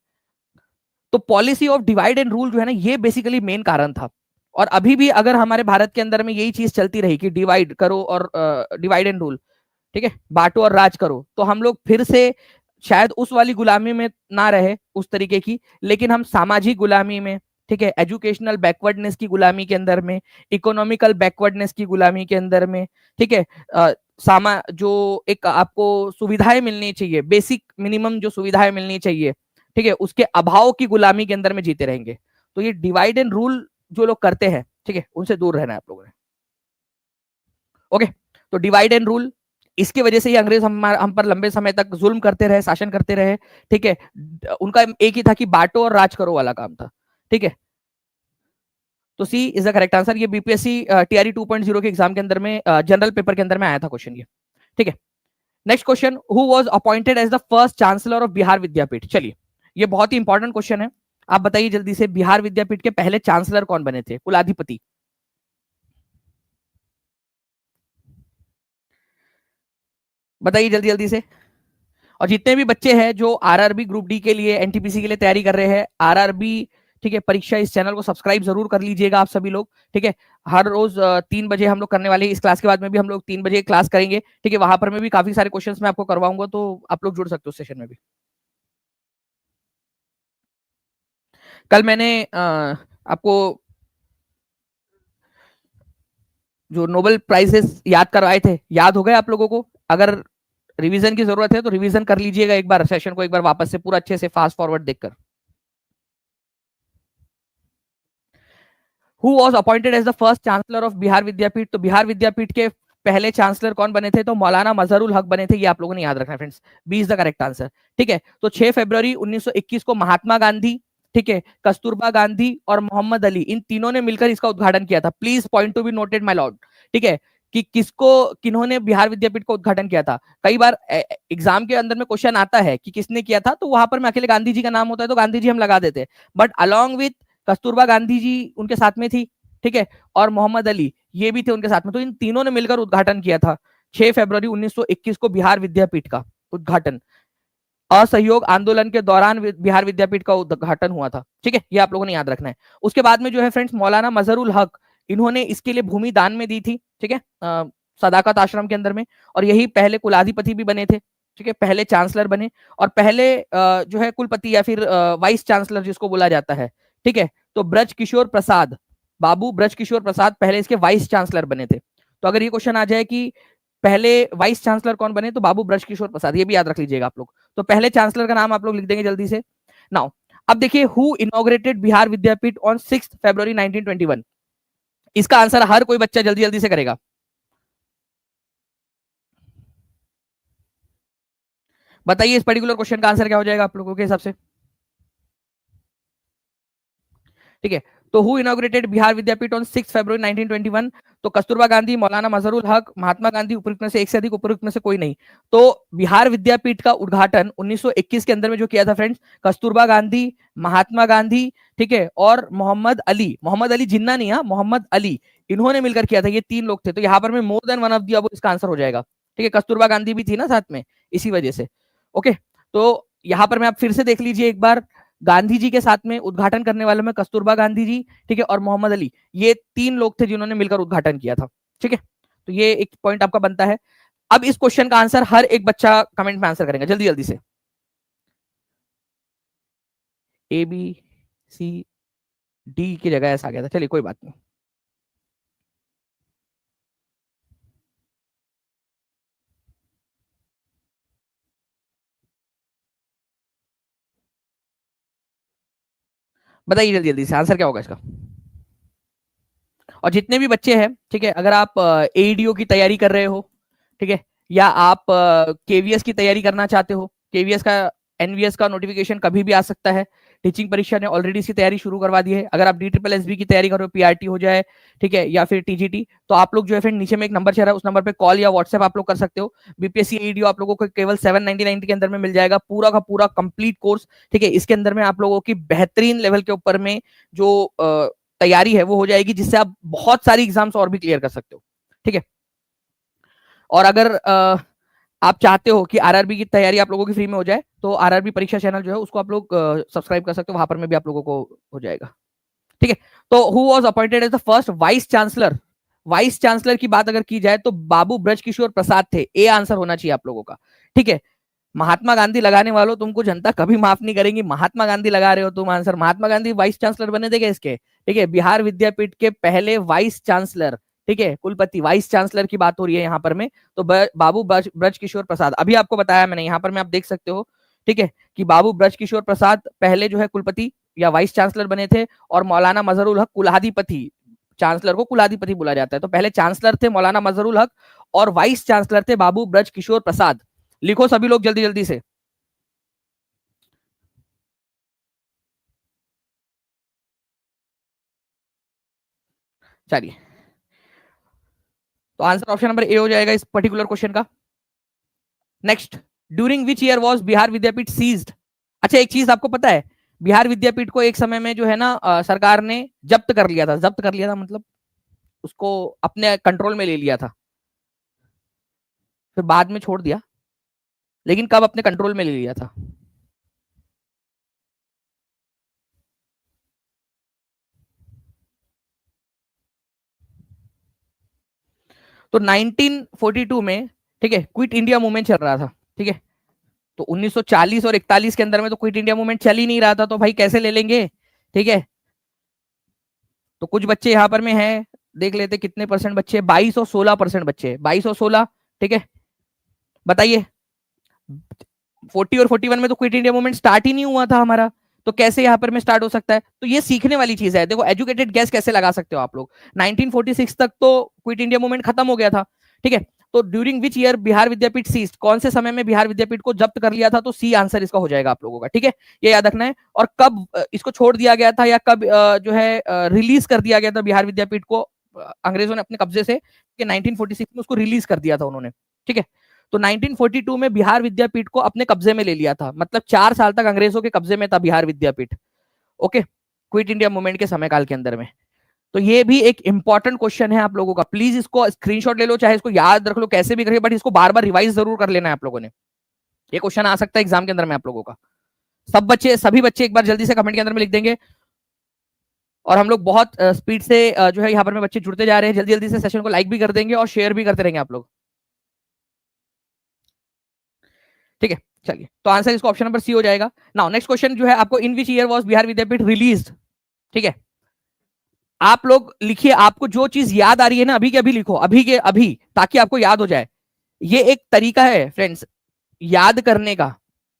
तो policy of divide and rule जो है ना, ये बेसिकली मेन कारण था। और अभी भी अगर हमारे भारत के अंदर में यही चीज चलती रही कि डिवाइड करो और डिवाइड एंड रूल, ठीक है, बांटो और राज करो, तो हम लोग फिर से शायद उस वाली गुलामी में ना रहे उस तरीके की, लेकिन हम सामाजिक गुलामी में, ठीक है, एजुकेशनल बैकवर्डनेस की गुलामी के अंदर में, इकोनॉमिकल बैकवर्डनेस की गुलामी के अंदर में, ठीक है, जो एक आपको सुविधाएं मिलनी चाहिए, बेसिक मिनिमम जो सुविधाएं मिलनी चाहिए, ठीक है, उसके अभाव की गुलामी के अंदर में जीते रहेंगे। तो ये डिवाइड एंड रूल जो लोग करते हैं, ठीक है, उनसे दूर रहना है आप लोगों ने। ओके, तो डिवाइड एंड रूल, इसकी वजह से ही अंग्रेज हम पर लंबे समय तक जुल्म करते रहे, शासन करते रहे। ठीक है, उनका एक ही था कि बांटो और राज करो वाला काम था। ठीक है, तो सी इज द करेक्ट आंसर। ये बीपीएससी टीआरई 2.0 के एग्जाम के अंदर में जनरल पेपर के अंदर में आया था क्वेश्चन ये। ठीक है, next question, who was appointed as the first chancellor of Bihar Vidyapeeth? चलिए, ये बहुत ही इंपॉर्टेंट क्वेश्चन है, आप बताइए जल्दी से, बिहार विद्यापीठ के पहले चांसलर कौन बने थे, कुलाधिपति? बताइए जल्दी जल्दी से। और जितने भी बच्चे हैं जो आरआरबी ग्रुप डी के लिए, एनटीपीसी के लिए तैयारी कर रहे हैं, आरआरबी, ठीक है, परीक्षा, इस चैनल को सब्सक्राइब जरूर कर लीजिएगा आप सभी लोग। ठीक है, हर रोज 3 बजे हम लोग करने वाले हैं, इस क्लास के बाद में भी हम लोग 3 बजे क्लास करेंगे। ठीक है, वहां पर मैं भी काफी सारे क्वेश्चंस मैं आपको करवाऊंगा, तो आप लोग जुड़ सकते हो उस सेशन में भी। कल मैंने आपको जो नोबेल प्राइजेस याद करवाए थे, याद हो गए आप लोगों को? अगर रिवीजन की जरूरत है तो रिवीजन कर लीजिएगा एक बार, सेशन को एक बार वापस से पूरा अच्छे से फास्ट फॉरवर्ड देखकर। Who was appointed as the first chancellor of Bihar Vidyapeeth? तो बिहार विद्यापीठ के पहले चांसलर कौन बने थे? तो मौलाना मजहरुल हक बने थे। ये आप लोगों ने याद रखना है friends, B is the correct answer. ठीक है, तो 6 फरवरी 1921 को महात्मा गांधी, ठीक है, कस्तूरबा गांधी और मोहम्मद अली, इन तीनों ने मिलकर इसका उद्घाटन किया था। Please point to be noted my Lord. ठीक है, कि किसको, किन्होंने बिहार विद्यापीठ का उद्घाटन किया था। कई बार एग्जाम के अंदर में क्वेश्चन आता है कि किसने किया था, तो वहां पर में अकेले गांधी जी का नाम होता है तो गांधी जी हम लगा देते हैं, but along with Kasturba Gandhi ji उनके साथ में थी, ठीक है, और मोहम्मद अली ये भी थे उनके साथ में। तो इन तीनों ने मिलकर उद्घाटन किया था 6 फरवरी 1921 को बिहार विद्यापीठ का उद्घाटन। असहयोग आंदोलन के दौरान बिहार विद्यापीठ का उद्घाटन हुआ था। ठीक है, ये आप लोगों ने याद रखना है। उसके बाद में जो है फ्रेंड्स, मौलाना मजहरुल हक, इन्होंने इसके लिए भूमि दान में दी थी। ठीक है, सदाकत आश्रम के अंदर में, और यही पहले कुलाधिपति भी बने थे। ठीक है, पहले चांसलर बने, और पहले जो है कुलपति या फिर वाइस चांसलर जिसको बोला जाता है। ठीक है, तो ब्रज किशोर प्रसाद, बाबू ब्रज किशोर प्रसाद पहले इसके वाइस चांसलर बने थे। तो अगर ये क्वेश्चन आ जाए कि पहले वाइस चांसलर कौन बने, तो बाबू ब्रज किशोर प्रसाद, ये भी याद रख लीजिएगा आप लोग। तो पहले चांसलर का नाम आप लोग लिख देंगे जल्दी से। नाउ अब देखिए, who inaugurated Bihar Vidyapith on 6 February 1921? इसका आंसर हर कोई बच्चा जल्दी जल्दी से करेगा। बताइए इस पर्टिकुलर क्वेश्चन का आंसर क्या हो जाएगा आप लोगों के हिसाब से? ठीक है, तो who inaugurated Bihar Vidyapith on 6 February 1921? तो कस्तूरबा गांधी, मौलाना मजहरुल हक, महात्मा गांधी, उपयुक्त में से एक से अधिक, उपयुक्त में से कोई नहीं। तो बिहार विद्यापीठ का उद्घाटन 1921 के अंदर में जो किया था फ्रेंड्स, कस्तूरबा गांधी, महात्मा गांधी, ठीक है, और मोहम्मद अली जिन्ना नहीं, मोहम्मद अली, इन्होंने मिलकर किया था। ये तीन लोग थे। तो यहाँ पर में मोर देन वन ऑफ दी अब इसका आंसर हो जाएगा। ठीक है, कस्तूरबा गांधी भी थी ना साथ में, इसी वजह से। ओके, तो यहाँ पर मैं आप फिर से देख लीजिए एक बार, गांधी जी के साथ में उद्घाटन करने वाले में कस्तूरबा गांधी जी, ठीक है, और मोहम्मद अली, ये तीन लोग थे जिन्होंने मिलकर उद्घाटन किया था। ठीक है, तो ये एक पॉइंट आपका बनता है। अब इस क्वेश्चन का आंसर हर एक बच्चा कमेंट में आंसर करेंगे जल्दी जल्दी से। ए बी सी डी की जगह ऐसा आ गया था, चलिए कोई बात नहीं। बताइए जल्दी जल्दी से आंसर क्या होगा इसका। और जितने भी बच्चे हैं, ठीक है, अगर आप एईडीओ की तैयारी कर रहे हो, ठीक है, या आप केवीएस की तैयारी करना चाहते हो, केवीएस का, एनवीएस का नोटिफिकेशन कभी भी आ सकता है। टीचिंग परीक्षा ने ऑलरेडी इसकी तैयारी शुरू करवा दी है। अगर आप DSSB की तैयारी कर रहे हो, पीआरटी हो जाए, ठीक है, या फिर टीजीटी, तो आप लोग जो है फ्रेंड नीचे में एक नंबर चल रहा है, उस नंबर पे कॉल या व्हाट्सएप आप लोग कर सकते हो। बीपीएससी एईडीओ आप लोगों को केवल 799 के अंदर में मिल जाएगा, पूरा का पूरा कंप्लीट कोर्स। ठीक है, इसके अंदर में आप लोगों की बेहतरीन लेवल के ऊपर में जो तैयारी है वो हो जाएगी, जिससे आप बहुत सारी एग्जाम्स और भी क्लियर कर सकते हो। ठीक है, और अगर आप चाहते हो कि आरआरबी की तैयारी आप लोगों की फ्री में हो जाए, तो आरआरबी परीक्षा चैनल जो है उसको आप लोग सब्सक्राइब कर सकते हो, वहां पर में भी आप लोगों को हो जाएगा। ठीक है, तो who was appointed as the first vice chancellor? Vice chancellor की बात अगर की जाए तो बाबू ब्रज किशोर प्रसाद थे। ए आंसर होना चाहिए आप लोगों का। ठीक है, महात्मा गांधी लगाने वालों, तुमको जनता कभी माफ नहीं करेंगी। महात्मा गांधी लगा रहे हो तुम answer, Mahatma Gandhi vice chancellor बने थे क्या इसके? ठीक है, बिहार विद्यापीठ के पहले वाइस चांसलर, ठीक है, कुलपति, वाइस चांसलर की बात हो रही है यहाँ पर में। तो बाबू ब्रज किशोर प्रसाद, अभी आपको बताया मैंने, यहाँ पर में आप देख सकते हो, ठीक है, कि बाबू ब्रज किशोर प्रसाद पहले जो है कुलपति या वाइस चांसलर बने थे, और मौलाना मजहरुल हक कुलाधिपति, चांसलर को कुलाधिपति बोला जाता है। तो पहले चांसलर थे मौलाना मजहरुल हक, और वाइस चांसलर थे बाबू ब्रज किशोर प्रसाद। लिखो सभी लोग जल्दी जल्दी से। चलिए, तो आंसर ऑप्शन नंबर ए हो जाएगा इस पर्टिकुलर क्वेश्चन का। Next, during which year was Bihar Vidyapith ceased? अच्छा, एक चीज आपको पता है, बिहार विद्यापीठ को एक समय में जो है ना सरकार ने जब्त कर लिया था। जब्त कर लिया था मतलब उसको अपने कंट्रोल में ले लिया था, फिर बाद में छोड़ दिया, लेकिन कब अपने कंट्रोल में ले लिया था? तो 1942 में, ठीक है, क्विट इंडिया मूवमेंट चल रहा था। ठीक है, तो 1940 और 41 के अंदर में तो क्विट इंडिया मूवमेंट चल ही नहीं रहा था, तो भाई कैसे ले लेंगे? ठीक है, तो कुछ बच्चे यहाँ पर में हैं देख लेते कितने परसेंट बच्चे, 22 और 16% बच्चे, 22 और 16, ठीक है। बताइए 40 और 41 में तो क्विट इंडिया मूवमेंट स्टार्ट ही नहीं हुआ था हमारा, तो कैसे यहाँ पर में स्टार्ट हो सकता है? तो ये सीखने वाली चीज है। देखो एजुकेटेड गैस कैसे लगा सकते हो आप लोग, 1946 तक तो क्विट इंडिया मूवमेंट खत्म हो गया था, ठीक है। तो during which year Bihar Vidyapith ceased, कौन से समय में बिहार विद्यापीठ को जब्त कर लिया था? तो सी आंसर इसका हो जाएगा आप लोगों का, ठीक है। ये याद रखना है। और कब इसको छोड़ दिया गया था, या कब जो है रिलीज कर दिया गया था बिहार विद्यापीठ को अंग्रेजों ने अपने कब्जे से, कि 1946 में उसको रिलीज कर दिया था उन्होंने, ठीक है। तो 1942 में बिहार विद्यापीठ को अपने कब्जे में ले लिया था, मतलब 4 साल तक अंग्रेजों के कब्जे में था बिहार विद्यापीठ, ओके, क्विट इंडिया मूवमेंट के समय काल के अंदर में। तो ये भी एक इंपॉर्टेंट क्वेश्चन है आप लोगों का, प्लीज इसको स्क्रीनशॉट ले लो, चाहे इसको याद रख लो, कैसे भी करिए, बट इसको बार बार रिवाइज जरूर कर लेना है आप लोगों ने। ये क्वेश्चन आ सकता है एग्जाम के अंदर में आप लोगों का। सब बच्चे, सभी बच्चे एक बार जल्दी से कमेंट के अंदर में लिख देंगे। और हम लोग बहुत स्पीड से जो है यहाँ पर में बच्चे जुड़ते जा रहे हैं, जल्दी जल्दी से सेशन को लाइक भी कर देंगे और शेयर भी करते रहेंगे आप लोग, ठीक है। चलिए, तो आंसर इसको ऑप्शन नंबर सी हो जाएगा। नाउ नेक्स्ट क्वेश्चन जो है आपको, in which year was Bihar Vidyapeeth released, ठीक है। आप लोग लिखिए, आपको जो चीज याद आ रही है ना अभी के अभी लिखो, अभी के अभी, ताकि आपको याद हो जाए। ये एक तरीका है फ्रेंड्स याद करने का,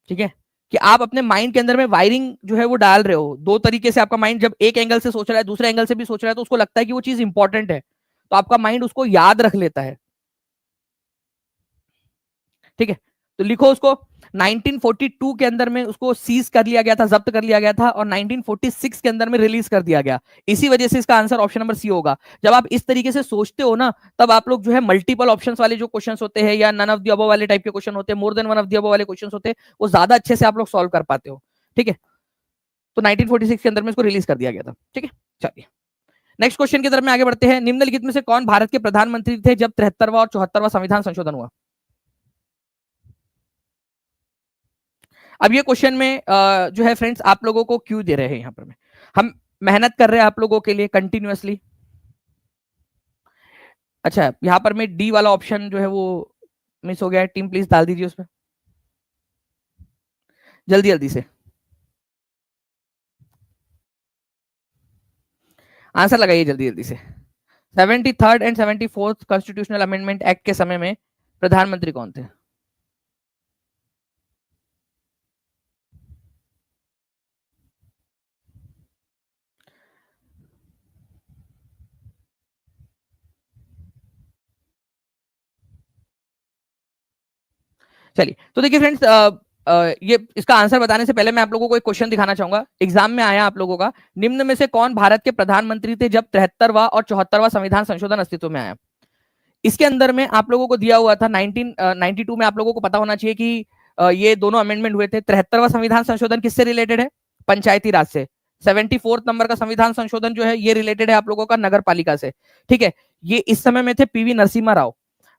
ठीक है, कि आप अपने माइंड के अंदर में वायरिंग जो है वो डाल रहे हो। दो तरीके से आपका माइंड जब एक एंगल से सोच रहा है, दूसरे एंगल से भी सोच रहा है, तो उसको लगता है कि वो चीज इंपॉर्टेंट है, तो आपका माइंड उसको याद रख लेता है, ठीक है। तो लिखो उसको, 1942 के अंदर में उसको सीज कर लिया गया था, जब्त कर लिया गया था, और 1946 के अंदर में रिलीज कर दिया गया। इसी वजह से इसका आंसर ऑप्शन नंबर सी होगा। जब आप इस तरीके से सोचते हो ना, तब आप लोग जो है मल्टीपल ऑप्शंस वाले जो क्वेश्चंस होते हैं, या नन ऑफ द अबव वाले टाइप के क्वेश्चन होते हैं, मोर than one of the above वाले क्वेश्चंस होते हैं, वो ज्यादा अच्छे से आप लोग सॉल्व कर पाते हो, ठीक है। तो 1946 के अंदर में इसको रिलीज कर दिया गया था, ठीक है। चलिए नेक्स्ट क्वेश्चन की तरफ में आगे बढ़ते हैं। निम्नलिखित में से कौन भारत के प्रधानमंत्री थे जब 73वां और 74वां संविधान संशोधन हुआ? अब ये क्वेश्चन में जो है फ्रेंड्स आप लोगों को क्यों दे रहे हैं यहाँ पर में, हम मेहनत कर रहे हैं आप लोगों के लिए कंटिन्यूअसली। अच्छा, यहाँ पर में डी वाला ऑप्शन जो है वो मिस हो गया है, टीम प्लीज डाल दीजिए उसमें जल्दी जल्दी से। आंसर लगाइए जल्दी जल्दी से। 73rd and 74th constitutional amendment act के समय में प्रधानमंत्री कौन थे? चलिए, तो देखिए फ्रेंड्स, ये इसका आंसर बताने से पहले मैं आप लोगों को एक क्वेश्चन दिखाना चाहूंगा, एग्जाम में आया आप लोगों का। निम्न में से कौन भारत के प्रधानमंत्री थे जब 73वां और 74वां संविधान संशोधन अस्तित्व में आया? इसके अंदर में आप लोगों को दिया हुआ था 1992 में। आप लोगों को पता होना चाहिए कि ये दोनों अमेंडमेंट हुए थे। 73वां संविधान संशोधन किससे रिलेटेड है? पंचायती राज से। 74th नंबर का संविधान संशोधन जो है ये रिलेटेड है आप लोगों का नगर पालिका से, ठीक है। ये इस समय में थे पीवी नरसिम्हा राव।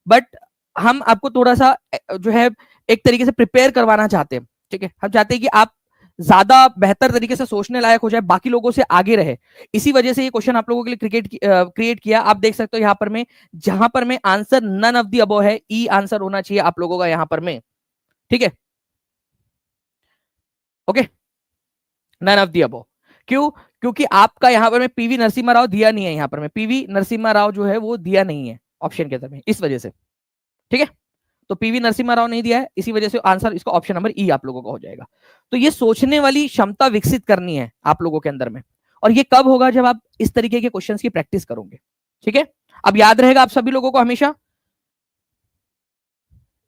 बट हम आपको थोड़ा सा जो है एक तरीके से प्रिपेयर करवाना चाहते हैं, ठीक है। हम चाहते हैं कि आप ज्यादा बेहतर तरीके से सोचने लायक हो जाए, बाकी लोगों से आगे रहे। इसी वजह से ये क्वेश्चन आप लोगों के लिए क्रिएट किया। आप देख सकते हो यहाँ पर में, जहां पर में answer none of the above है, ई आंसर होना चाहिए आप लोगों का यहाँ पर में, ठीक है, okay, none of the above. क्यों? क्योंकि आपका यहाँ पर में पीवी नरसिम्हा राव दिया नहीं है, यहाँ पर में पीवी नरसिम्हा राव जो है वो दिया नहीं है ऑप्शन के अंदर में, इस वजह से, ठीक है। तो पीवी नरसिम्हा राव नहीं दिया है, इसी वजह से आंसर इसका ऑप्शन नंबर ई आप लोगों का हो जाएगा। तो ये सोचने वाली क्षमता विकसित करनी है आप लोगों के अंदर में, और ये कब होगा? जब आप इस तरीके के क्वेश्चंस की प्रैक्टिस करोगे, ठीक है। अब याद रहेगा आप सभी लोगों को हमेशा?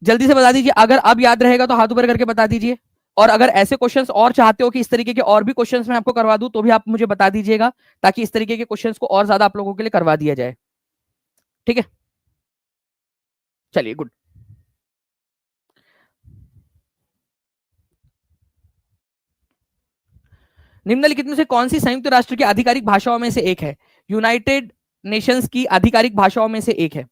जल्दी से बता दीजिए, अगर अब याद रहेगा तो हाथ ऊपर करके बता दीजिए। और अगर ऐसे क्वेश्चंस और चाहते हो कि इस तरीके के और भी क्वेश्चंस मैं आपको करवा दूं, तो भी आप मुझे बता दीजिएगा, ताकि इस तरीके के क्वेश्चंस को और ज्यादा आप लोगों के लिए करवा दिया जाए, ठीक है। चलिए गुड। निम्नलिखित में से कौन सी संयुक्त राष्ट्र की आधिकारिक भाषाओं में से एक है? यूनाइटेड नेशंस की आधिकारिक भाषाओं में से एक है।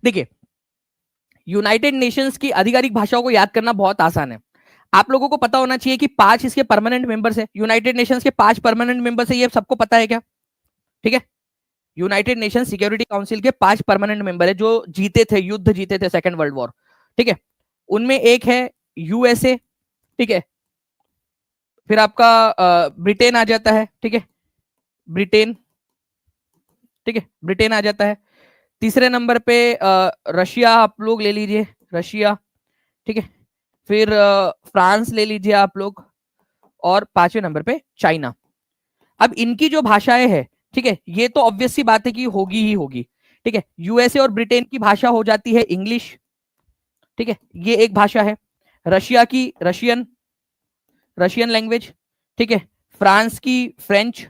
देखिए, यूनाइटेड नेशंस की आधिकारिक भाषाओं को याद करना बहुत आसान है। आप लोगों को पता होना चाहिए कि 5 इसके परमानेंट मेंबर्स है। यूनाइटेड नेशंस के 5 परमानेंट मेंबर्स है, ये सबको पता है क्या? ठीक है, यूनाइटेड नेशन सिक्योरिटी काउंसिल के 5 परमानेंट मेंबर है जो जीते थे, युद्ध जीते थे सेकेंड वर्ल्ड वॉर। ठीक है, उनमें एक है यूएसए। ठीक है, फिर आपका ब्रिटेन आ जाता है। ठीक है, ब्रिटेन। ठीक है, ब्रिटेन आ जाता है। तीसरे नंबर पे रशिया आप लोग ले लीजिए, रशिया। ठीक है, फिर फ्रांस ले लीजिए आप लोग, और 5वें नंबर पे चाइना। अब इनकी जो भाषाएं हैं, ठीक है, ये तो ऑब्वियस सी बात है कि होगी ही होगी। ठीक है, यूएसए और ब्रिटेन की भाषा हो जाती है इंग्लिश। ठीक है, ये एक भाषा है। रशिया की रशियन, रशियन लैंग्वेज। ठीक है, फ्रांस की फ्रेंच,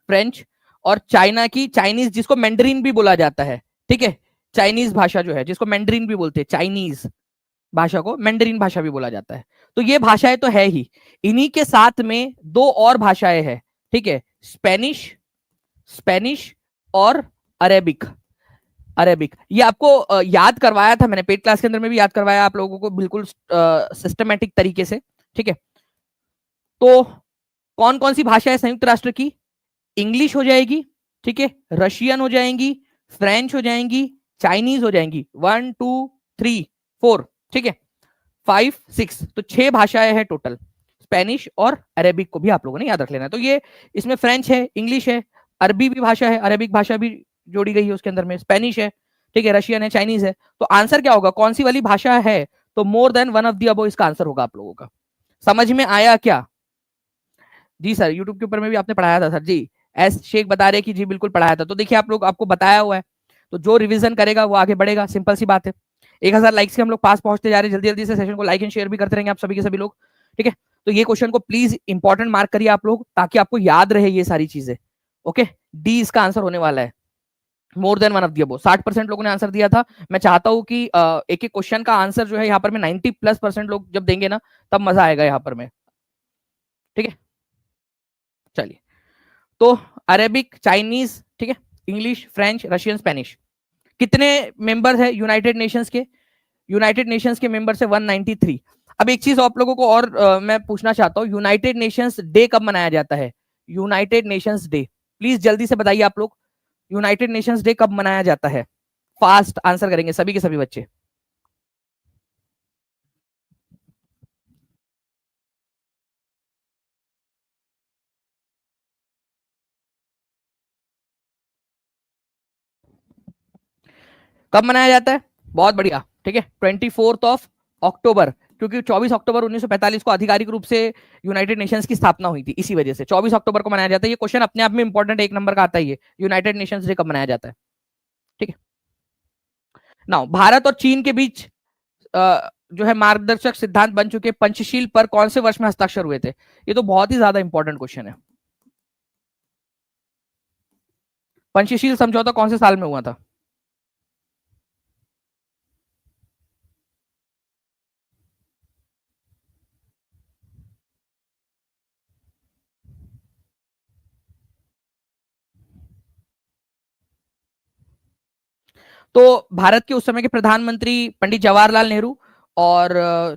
फ्रेंच, और चाइना की चाइनीज, जिसको मैंडरीन भी बोला जाता है। ठीक है, चाइनीज भाषा जो है जिसको मैंडरीन भी बोलते हैं, चाइनीज भाषा को मैंडरीन भाषा भी बोला जाता है। तो ये भाषाएं तो है ही। इन्हीं के साथ में दो और भाषाएं हैं। ठीक है, स्पेनिश, स्पेनिश और अरेबिक। अरेबिक ये आपको याद करवाया था मैंने, पेड क्लास के अंदर में भी याद करवाया आप लोगों को, बिल्कुल सिस्टमेटिक तरीके से। ठीक है, तो कौन कौन सी भाषा है संयुक्त राष्ट्र की? इंग्लिश हो जाएगी, ठीक है, रशियन हो जाएंगी, फ्रेंच हो जाएंगी, चाइनीज हो जाएंगी। 1 2 3 4, ठीक है, 5 6, तो 6 भाषाएं हैं टोटल। स्पेनिश और अरेबिक को भी आप लोगों ने याद रख लेना है। तो ये इसमें फ्रेंच है, इंग्लिश है, अरबी भी भाषा है, अरेबिक भाषा भी जोड़ी गई है उसके अंदर में, स्पेनिश है, ठीक है, रशियन है, चाइनीज है। तो आंसर क्या होगा, कौन सी वाली भाषा है? तो मोर than one of the above इसका आंसर होगा आप लोगों का। समझ में आया क्या? जी सर, यूट्यूब के ऊपर में भी आपने पढ़ाया था सर जी। एस शेख बता रहे कि जी बिल्कुल पढ़ाया था। तो देखिए आप लोग, आपको बताया हुआ है, तो जो रिवीजन करेगा वो आगे बढ़ेगा, सिंपल सी बात है। 1000 लाइक्स के हम लोग पास पहुंचते जा रहे हैं। जल्दी जल्दी से सेशन को लाइक एंड शेयर भी करते रहेंगे आप सभी के सभी लोग। ठीक है, तो ये क्वेश्चन को प्लीज इंपॉर्टेंट मार्क करिए आप लोग, ताकि आपको याद रहे ये सारी चीजें। ओके, डी इसका आंसर होने वाला है, मोर than one of the above. 60% लोगों ने आंसर दिया था। मैं चाहता हूं कि एक एक क्वेश्चन का आंसर जो है यहाँ पर में 90+% लोग जब देंगे ना, तब मजा आएगा यहाँ पर में। ठीक है, चलिए, तो अरेबिक, चाइनीज, ठीक है, इंग्लिश, फ्रेंच, रशियन, स्पेनिश। कितने मेंबर्स है यूनाइटेड नेशंस के? यूनाइटेड नेशंस के मेंबर्स है 193। अब एक चीज आप लोगों को और मैं पूछना चाहता हूं, यूनाइटेड नेशंस डे कब मनाया जाता है? यूनाइटेड नेशंस डे, प्लीज जल्दी से बताइए आप लोग, यूनाइटेड नेशंस डे कब मनाया जाता है? फास्ट आंसर करेंगे सभी के सभी बच्चे। कब मनाया जाता है? बहुत बढ़िया, ठीक है, 24 अक्टूबर, क्योंकि 24 अक्टूबर 1945 को आधिकारिक रूप से यूनाइटेड नेशंस की स्थापना हुई थी, इसी वजह से 24 अक्टूबर को मनाया जाता है। ये क्वेश्चन अपने आप में इंपॉर्टेंट है, 1 नंबर का आता है ये, यूनाइटेड नेशंस डे कब मनाया जाता है। ठीक है, नाउ भारत और चीन के बीच जो है मार्गदर्शक सिद्धांत बन चुके पंचशील पर कौन से वर्ष में हस्ताक्षर हुए थे? ये तो बहुत ही ज्यादा इंपॉर्टेंट क्वेश्चन है। पंचशील समझौता कौन से साल में हुआ था? तो भारत के उस समय के प्रधानमंत्री पंडित जवाहरलाल नेहरू, और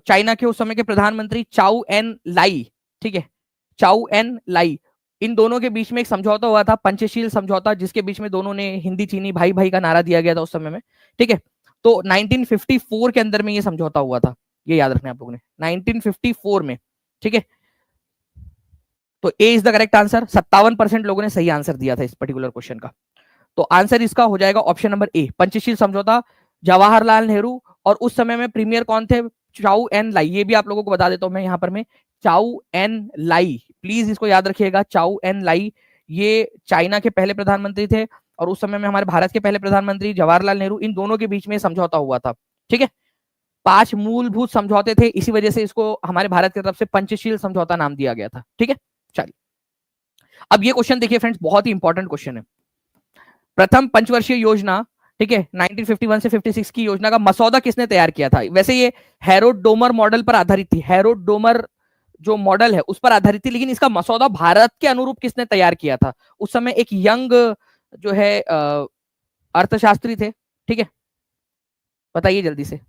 चाइना के उस समय के प्रधानमंत्री चाउ एन लाई, ठीक है, चाउ एन लाई, इन दोनों के बीच में एक समझौता हुआ था, पंचशील समझौता, जिसके बीच में दोनों ने हिंदी चीनी भाई भाई का नारा दिया गया था उस समय में। ठीक है, तो 1954 के अंदर में ये समझौता हुआ था, ये याद रखना है आप लोगों ने, 1954 में। ठीक है, तो ए इज द करेक्ट आंसर। 57% लोगों ने सही आंसर दिया था इस पर्टिकुलर क्वेश्चन का। तो आंसर इसका हो जाएगा ऑप्शन नंबर ए, पंचशील समझौता, जवाहरलाल नेहरू, और उस समय में प्रीमियर कौन थे? चाउ एन लाई। ये भी आप लोगों को बता देता हूं मैं यहाँ पर में, चाउ एन लाई, प्लीज इसको याद रखिएगा, चाउ एन लाई, ये चाइना के पहले प्रधानमंत्री थे, और उस समय में हमारे भारत के पहले प्रधानमंत्री जवाहरलाल नेहरू, इन दोनों के बीच में समझौता हुआ था। ठीक है, 5 मूलभूत समझौते थे, इसी वजह से इसको हमारे भारत की तरफ से पंचशील समझौता नाम दिया गया था। ठीक है, चलिए, अब ये क्वेश्चन देखिए फ्रेंड्स, बहुत ही इंपॉर्टेंट क्वेश्चन है। प्रथम पंचवर्षीय योजना, ठीक है, 1951 से 56 की योजना का मसौदा किसने तैयार किया था? वैसे ये हैरोल्ड डोमर मॉडल पर आधारित थी, हैरोल्ड डोमर जो मॉडल है उस पर आधारित थी, लेकिन इसका मसौदा भारत के अनुरूप किसने तैयार किया था? उस समय एक यंग जो है अर्थशास्त्री थे, ठीक है, बताइए जल्दी से।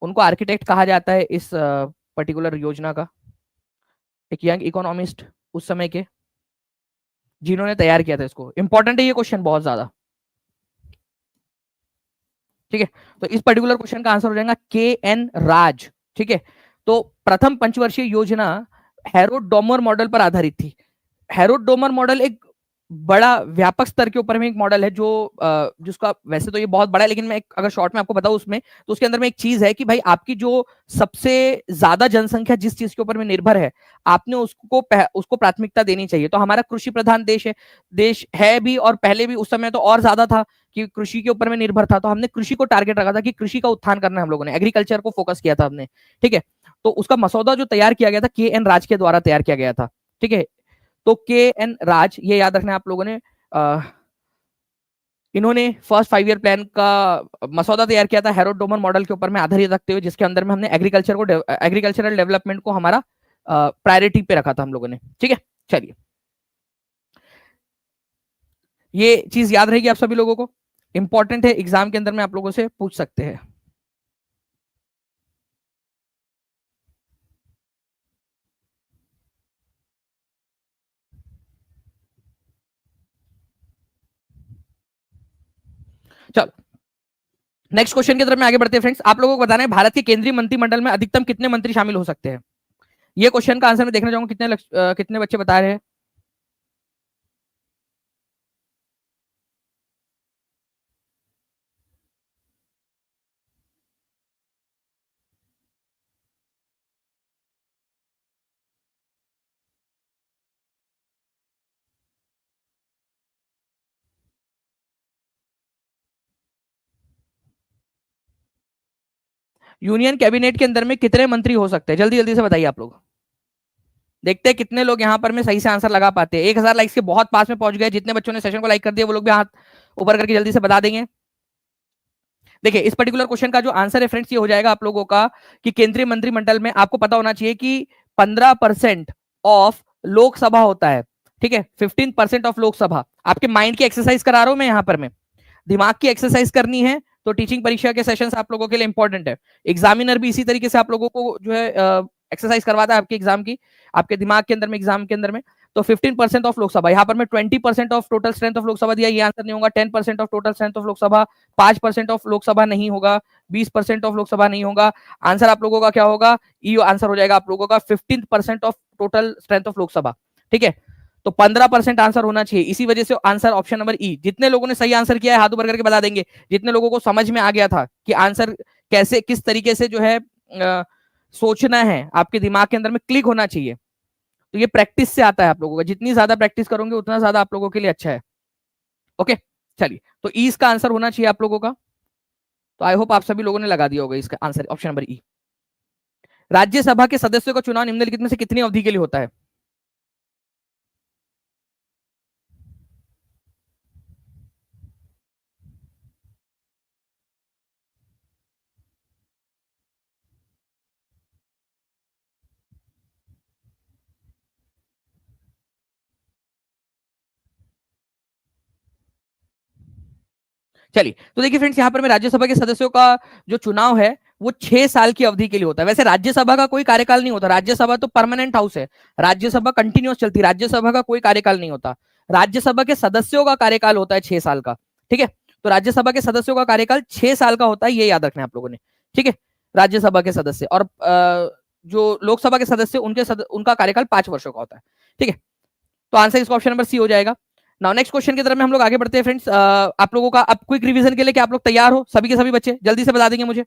उनको आर्किटेक्ट कहा जाता है इस पर्टिकुलर योजना का, एक यंग इकोनॉमिस्ट उस समय के, जिन्होंने तैयार किया था इसको। इंपॉर्टेंट है ये क्वेश्चन बहुत ज्यादा, ठीक है। तो इस पर्टिकुलर क्वेश्चन का आंसर हो जाएगा के एन राज, ठीक है। तो प्रथम पंचवर्षीय योजना हैरोड डोमर मॉडल पर आधारित थी। हैरोड डोमर मॉडल एक बड़ा व्यापक स्तर के ऊपर में एक मॉडल है, जो जिसका वैसे तो ये बहुत बड़ा है, लेकिन मैं अगर शॉर्ट में आपको बताऊं उसमें, तो उसके अंदर में एक चीज है कि भाई आपकी जो सबसे ज्यादा जनसंख्या जिस चीज के ऊपर में निर्भर है, आपने उसको प्राथमिकता देनी चाहिए। तो हमारा कृषि प्रधान देश है भी, और पहले भी उस समय तो और ज्यादा था कि कृषि के ऊपर में निर्भर था। तो हमने कृषि को टारगेट रखा था कि कृषि का उत्थान करना है, हम लोगों ने एग्रीकल्चर को फोकस किया था हमने, ठीक है। तो उसका मसौदा जो तैयार किया गया था के एन राज के द्वारा तैयार किया गया था, ठीक है। तो के एन राज, ये याद रखना है आप लोगों ने, इन्होंने फर्स्ट 5 ईयर प्लान का मसौदा तैयार किया था हैरोड डोमर मॉडल के ऊपर में आधारित रखते हुए, जिसके अंदर में हमने एग्रीकल्चरल डेवलपमेंट को हमारा प्रायोरिटी पे रखा था हम लोगों ने, ठीक है। चलिए, ये चीज याद रहेगी आप सभी लोगों को, इंपॉर्टेंट है, एग्जाम के अंदर में आप लोगों से पूछ सकते हैं। चलो, नेक्स्ट क्वेश्चन की तरफ में आगे बढ़ते हैं फ्रेंड्स। आप लोगों को बताना है भारत के केंद्रीय मंत्रिमंडल में अधिकतम कितने मंत्री शामिल हो सकते हैं। ये क्वेश्चन का आंसर मैं देखना चाहूंगा कितने बच्चे बता रहे हैं। यूनियन कैबिनेट के अंदर में कितने मंत्री हो सकते हैं, जल्दी जल्दी से बताइए आप लोग। देखते हैं कितने लोग यहाँ पर में सही से आंसर लगा पाते हैं। 1000 लाइक्स के बहुत पास में पहुंच गए। जितने बच्चों ने सेशन को लाइक कर दिया वो लोग भी हाथ ऊपर करके जल्दी से बता देंगे। देखिए, इस पर्टिकुलर क्वेश्चन का जो आंसर है फ्रेंड्स, ये हो जाएगा आप लोगों का कि केंद्रीय मंत्रिमंडल में आपको पता होना चाहिए कि 15% ऑफ लोकसभा होता है, ठीक है। 15% ऑफ लोकसभा। आपके माइंड की एक्सरसाइज करा रहा हूं मैं यहाँ पर, मैं दिमाग की एक्सरसाइज करनी है तो टीचिंग परीक्षा के सेशंस आप लोगों के लिए इंपॉर्टेंट है। एग्जामिनर भी इसी तरीके से आप लोगों को जो है एक्सरसाइज करवाता है आपके एग्जाम की, आपके दिमाग के अंदर में, एग्जाम के अंदर में। तो 15% ऑफ लोकसभा, यहाँ पर मैं 20% of total strength of Lok Sabha दिया, ये आंसर नहीं होगा। 10% of total strength of Lok Sabha, 5% of Lok Sabha नहीं होगा, 20% ऑफ लोकसभा नहीं होगा। आंसर आप लोगों का क्या होगा, ई आंसर हो जाएगा आप लोगों का 15% of total strength of Lok Sabha, ठीक है। तो 15% आंसर होना चाहिए। इसी वजह से आंसर ऑप्शन नंबर ई। जितने लोगों ने सही आंसर किया है हाथ ऊपर करके बता देंगे। जितने लोगों को समझ में आ गया था कि आंसर कैसे, किस तरीके से जो है सोचना है, आपके दिमाग के अंदर में क्लिक होना चाहिए। तो ये प्रैक्टिस से आता है आप लोगों का, जितनी ज्यादा प्रैक्टिस करोगे उतना ज्यादा आप लोगों के लिए अच्छा है। ओके, चलिए, तो ई इसका आंसर होना चाहिए आप लोगों का। तो आई होप आप सभी लोगों ने लगा दिया होगा इसका आंसर, ऑप्शन नंबर ई। राज्यसभा के सदस्यों का चुनाव निम्नलिखित में से कितनी अवधि के लिए होता है। चलिए, तो देखिए फ्रेंड्स, यहाँ पर मैं राज्यसभा के सदस्यों का जो चुनाव है वो 6 साल की अवधि के लिए होता है। वैसे राज्यसभा का कोई कार्यकाल नहीं होता, राज्यसभा तो परमानेंट हाउस है, राज्यसभा कंटिन्यूस चलती है, राज्यसभा का कोई कार्यकाल नहीं होता। राज्यसभा के सदस्यों का कार्यकाल होता है 6 साल का, ठीक है। तो राज्यसभा के सदस्यों का कार्यकाल 6 साल का होता है, ये याद रखना है आप लोगों ने, ठीक है। राज्यसभा के सदस्य, और जो लोकसभा के सदस्य उनका कार्यकाल 5 वर्षों का होता है, ठीक है। तो आंसर इसका ऑप्शन नंबर सी हो जाएगा। नाउ नेक्स्ट क्वेश्चन की तरफ में हम लोग आगे बढ़ते हैं फ्रेंड्स। आप लोगों का अब क्विक रिवीजन के लिए क्या आप लोग तैयार हो, सभी के सभी बच्चे जल्दी से बता देंगे मुझे,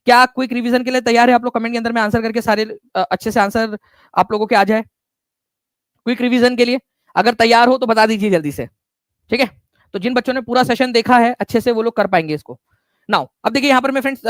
क्या क्विक रिवीजन के लिए तैयार है आप लोग। कमेंट के अंदर में आंसर करके सारे अच्छे से आंसर आप लोगों के आ जाए क्विक रिवीजन के लिए। अगर तैयार हो तो बता दीजिए जल्दी से, ठीक है। तो जिन बच्चों ने पूरा सेशन देखा है अच्छे से वो लोग कर पाएंगे इसको। नाउ अब देखिए यहाँ पर मैं फ्रेंड्स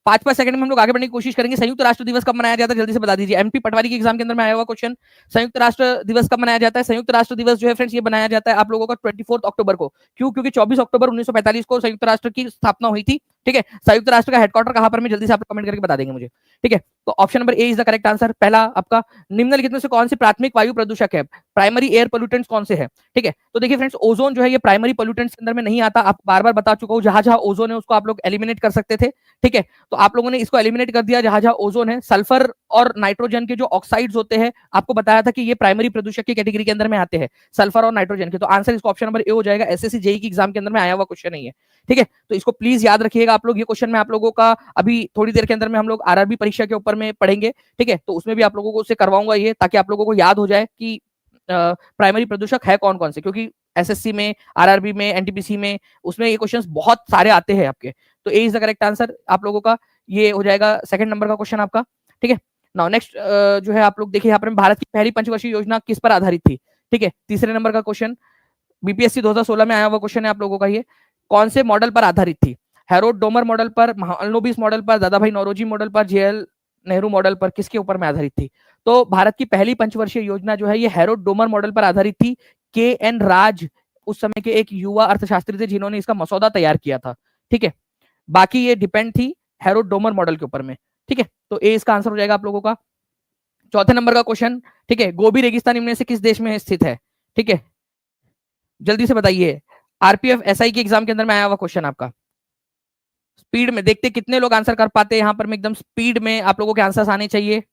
5 सेकंड में हम लोग आगे बढ़ने की कोशिश करेंगे। संयुक्त राष्ट्र दिवस कब मनाया जाता है जल्दी से बता दीजिए। एमपी पटवारी के एग्जाम के अंदर में आया हुआ क्वेश्चन, संयुक्त राष्ट्र दिवस कब मनाया जाता है? संयुक्त राष्ट्र दिवस जो है फ्रेंड्स ये मनाया जाता है आप लोगों का 24 अक्टूबर को। क्यों? क्योंकि 24 अक्टूबर 1945 को संयुक्त राष्ट्र की स्थापना हुई थी। ठीक है, संयुक्त राष्ट्र का हेडक्वार्टर कहां पर, में जल्दी से आप कमेंट करके बता देंगे मुझे। ठीक है, तो option number A is the correct answer. पहला आपका, निम्नलिखित में से कौन सी प्राथमिक वायु प्रदूषक है? प्राइमरी एयर पोल्यूटेंट्स कौन से है? ठीक है, तो देखिए फ्रेंड्स, ओजोन जो है ये प्राइमरी पोल्यूटेंट्स के अंदर में नहीं आता। आप बार बार बता चुका हूं, जहां जहां ओजोन है उसको आप लोग एलिमिनेट कर सकते थे। ठीक है, तो आप लोगों ने इसको एलिमिनेट कर दिया जहां जहां ओजोन है। सल्फर और नाइट्रोजन के जो ऑक्साइड्स होते हैं, आपको बताया था कि ये प्राइमरी प्रदूषक की कैटेगरी के अंदर में आते हैं, सल्फर और नाइट्रोजन के। तो आंसर इसको ऑप्शन नंबर ए हो जाएगा। एसएससी जेईई की एग्जाम के अंदर में आया हुआ क्वेश्चन नहीं है। ठीक है, तो इसको प्लीज याद रखिएगा आप लोग। ये क्वेश्चन में आप लोगों का अभी थोड़ी देर के अंदर में हम लोग आरआरबी परीक्षा के ऊपर में पढ़ेंगे। ठीक है, तो उसमें भी आप लोगों को उससे करवाऊंगा ये, ताकि आप लोगों को याद हो जाए कि प्राइमरी प्रदूषक है कौन कौन से, क्योंकि एसएससी में, आरआरबी में, एनटीपीसी में, उसमें ये क्वेश्चंस बहुत सारे आते हैं आपके। तो ए इज द करेक्ट आंसर आप लोगों का, ये हो जाएगा सेकंड नंबर का क्वेश्चन आपका। ठीक है, नाउ नेक्स्ट जो है आप लोग देखिए यहाँ पर, भारत की पहली पंचवर्षीय योजना किस पर आधारित थी? ठीक है, तीसरे नंबर का क्वेश्चन, बीपीएससी 2016 में आया हुआ क्वेश्चन है आप लोगों का ये। कौन से मॉडल पर आधारित थी? हैरोल्ड डोमर मॉडल पर, महालनोबिस मॉडल पर, दादाभाई नौरोजी मॉडल पर, जेएल नेहरू मॉडल पर, किसके ऊपर में आधारित थी? तो भारत की पहली पंचवर्षीय योजना जो है ये हैरोल्ड डोमर मॉडल पर आधारित थी। के एन राज उस समय के एक युवा अर्थशास्त्री थे जिन्होंने इसका मसौदा तैयार किया था। ठीक है, बाकी ये डिपेंड थी हैरोल्ड डोमर मॉडल के ऊपर में। ठीक है, तो ए इसका आंसर हो जाएगा आप लोगों का। चौथे नंबर का क्वेश्चन, ठीक है, गोबी रेगिस्तान इनमें से किस देश में स्थित है? ठीक है, जल्दी से बताइए। आरपीएफ एसआई के एग्जाम के अंदर में आया हुआ क्वेश्चन आपका। स्पीड में देखते कितने लोग आंसर कर पाते हैं यहाँ पर, में एकदम स्पीड में आप लोगों के आंसर्स आने चाहिए।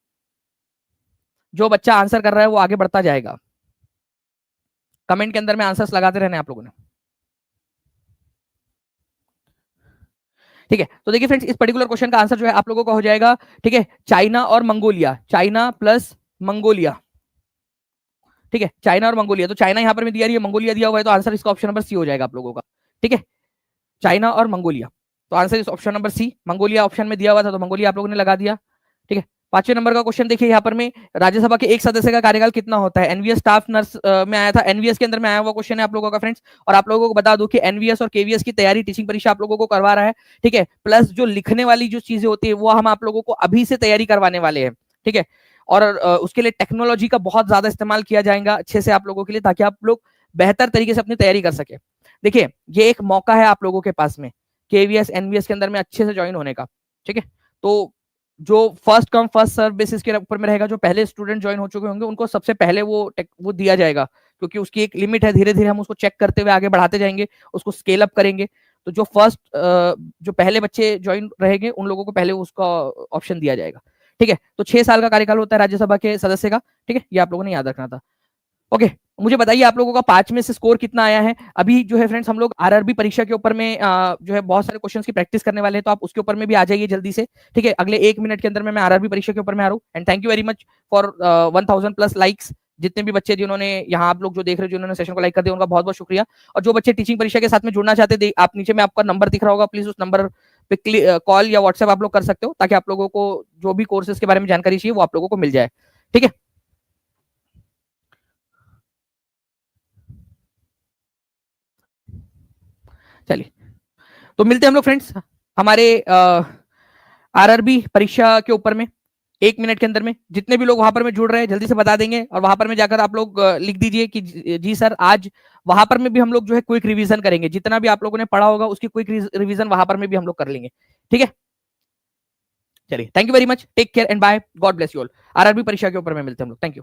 जो बच्चा आंसर कर रहा है वो आगे बढ़ता जाएगा। कमेंट के अंदर में आंसर्स लगाते रहने आप लोगों ने। ठीक है, तो देखिए फ्रेंड्स, इस पर्टिकुलर क्वेश्चन का आंसर जो है आप लोगों का हो जाएगा, ठीक है, चाइना और मंगोलिया। China plus Mongolia. ठीक है, चाइना और मंगोलिया। तो चाइना यहाँ पर में दिया रही है, मंगोलिया दिया हुआ है, तो आंसर इसका ऑप्शन नंबर सी हो जाएगा आप लोगों का। ठीक है, चाइना और मंगोलिया, तो आंसर इस option number C. Mongolia option में दिया हुआ था तो मंगोलिया आप लोगों ने लगा दिया। ठीक है, पांचवें नंबर का क्वेश्चन देखिए यहाँ पर में, राज्यसभा के एक सदस्य का कार्यकाल कितना होता है? एनवीएस स्टाफ नर्स में आया था, एनवीएस के अंदर में आया हुआ क्वेश्चन है आप लोगों का फ्रेंड्स। और आप लोगों को बता दूं कि एनवीएस और केवीएस की तैयारी टीचिंग परीक्षा आप लोगों को करवा रहा है। ठीक है, प्लस जो लिखने वाली जो चीजें होती है वो हम आप लोगों को अभी से तैयारी करवाने वाले हैं। ठीक है, और उसके लिए टेक्नोलॉजी का बहुत ज्यादा इस्तेमाल किया जाएगा अच्छे से आप लोगों के लिए, ताकि आप लोग बेहतर तरीके से अपनी तैयारी कर सके। देखिए, ये एक मौका है आप लोगों के पास में केवीएस एनवीएस के अंदर में अच्छे से ज्वाइन होने का। ठीक है, तो जो first come first serve basis के ऊपर में रहेगा, जो पहले स्टूडेंट ज्वाइन हो चुके होंगे उनको सबसे पहले वो दिया जाएगा, क्योंकि उसकी एक लिमिट है। धीरे धीरे हम उसको चेक करते हुए आगे बढ़ाते जाएंगे, उसको स्केल अप करेंगे। तो जो फर्स्ट जो पहले बच्चे ज्वाइन रहेंगे उन लोगों को पहले उसका ऑप्शन दिया जाएगा। ठीक है, तो 6 साल का कार्यकाल होता है राज्यसभा के सदस्य का। ठीक है, ये आप लोगों ने याद रखना था। ओके, मुझे बताइए आप लोगों का 5 में से स्कोर कितना आया है? अभी जो है फ्रेंड्स हम लोग आरआरबी परीक्षा के ऊपर में जो है बहुत सारे क्वेश्चंस की प्रैक्टिस करने वाले हैं, तो आप उसके ऊपर में भी आ जाइए जल्दी से। ठीक है, अगले 1 मिनट के अंदर में मैं आरआरबी परीक्षा के ऊपर में आ रहा हूँ। And thank you very much for 1000 plus likes. जितने भी बच्चे जिन्होंने यहाँ आप लोग जो देख रहे हो जिन्होंने सेशन को लाइक कर दिया उनका बहुत बहुत शुक्रिया। और जो बच्चे टीचिंग परीक्षा के साथ में जुड़ना चाहते हैं, आप नीचे में आपका नंबर दिख रहा होगा, प्लीज उस नंबर पे कॉल या व्हाट्सएप आप लोग कर सकते हो, ताकि आप लोगों को जो भी कोर्सेज के बारे में जानकारी चाहिए वो आप लोगों को मिल जाए। ठीक है, चलिए, तो मिलते हैं हम लोग फ्रेंड्स हमारे आरआरबी परीक्षा के ऊपर में 1 मिनट के अंदर में। जितने भी लोग वहां पर में जुड़ रहे हैं जल्दी से बता देंगे, और वहां पर में जाकर आप लोग लिख दीजिए कि जी सर, आज वहां पर में भी हम लोग जो है क्विक रिवीजन करेंगे। जितना भी आप लोगों ने पढ़ा होगा उसकी क्विक रिवीजन वहां पर में भी हम लोग कर लेंगे। ठीक है, चलिए, thank you very much, take care and bye, God bless you all. RRB परीक्षा के ऊपर में मिलते हैं हम लोग। Thank you.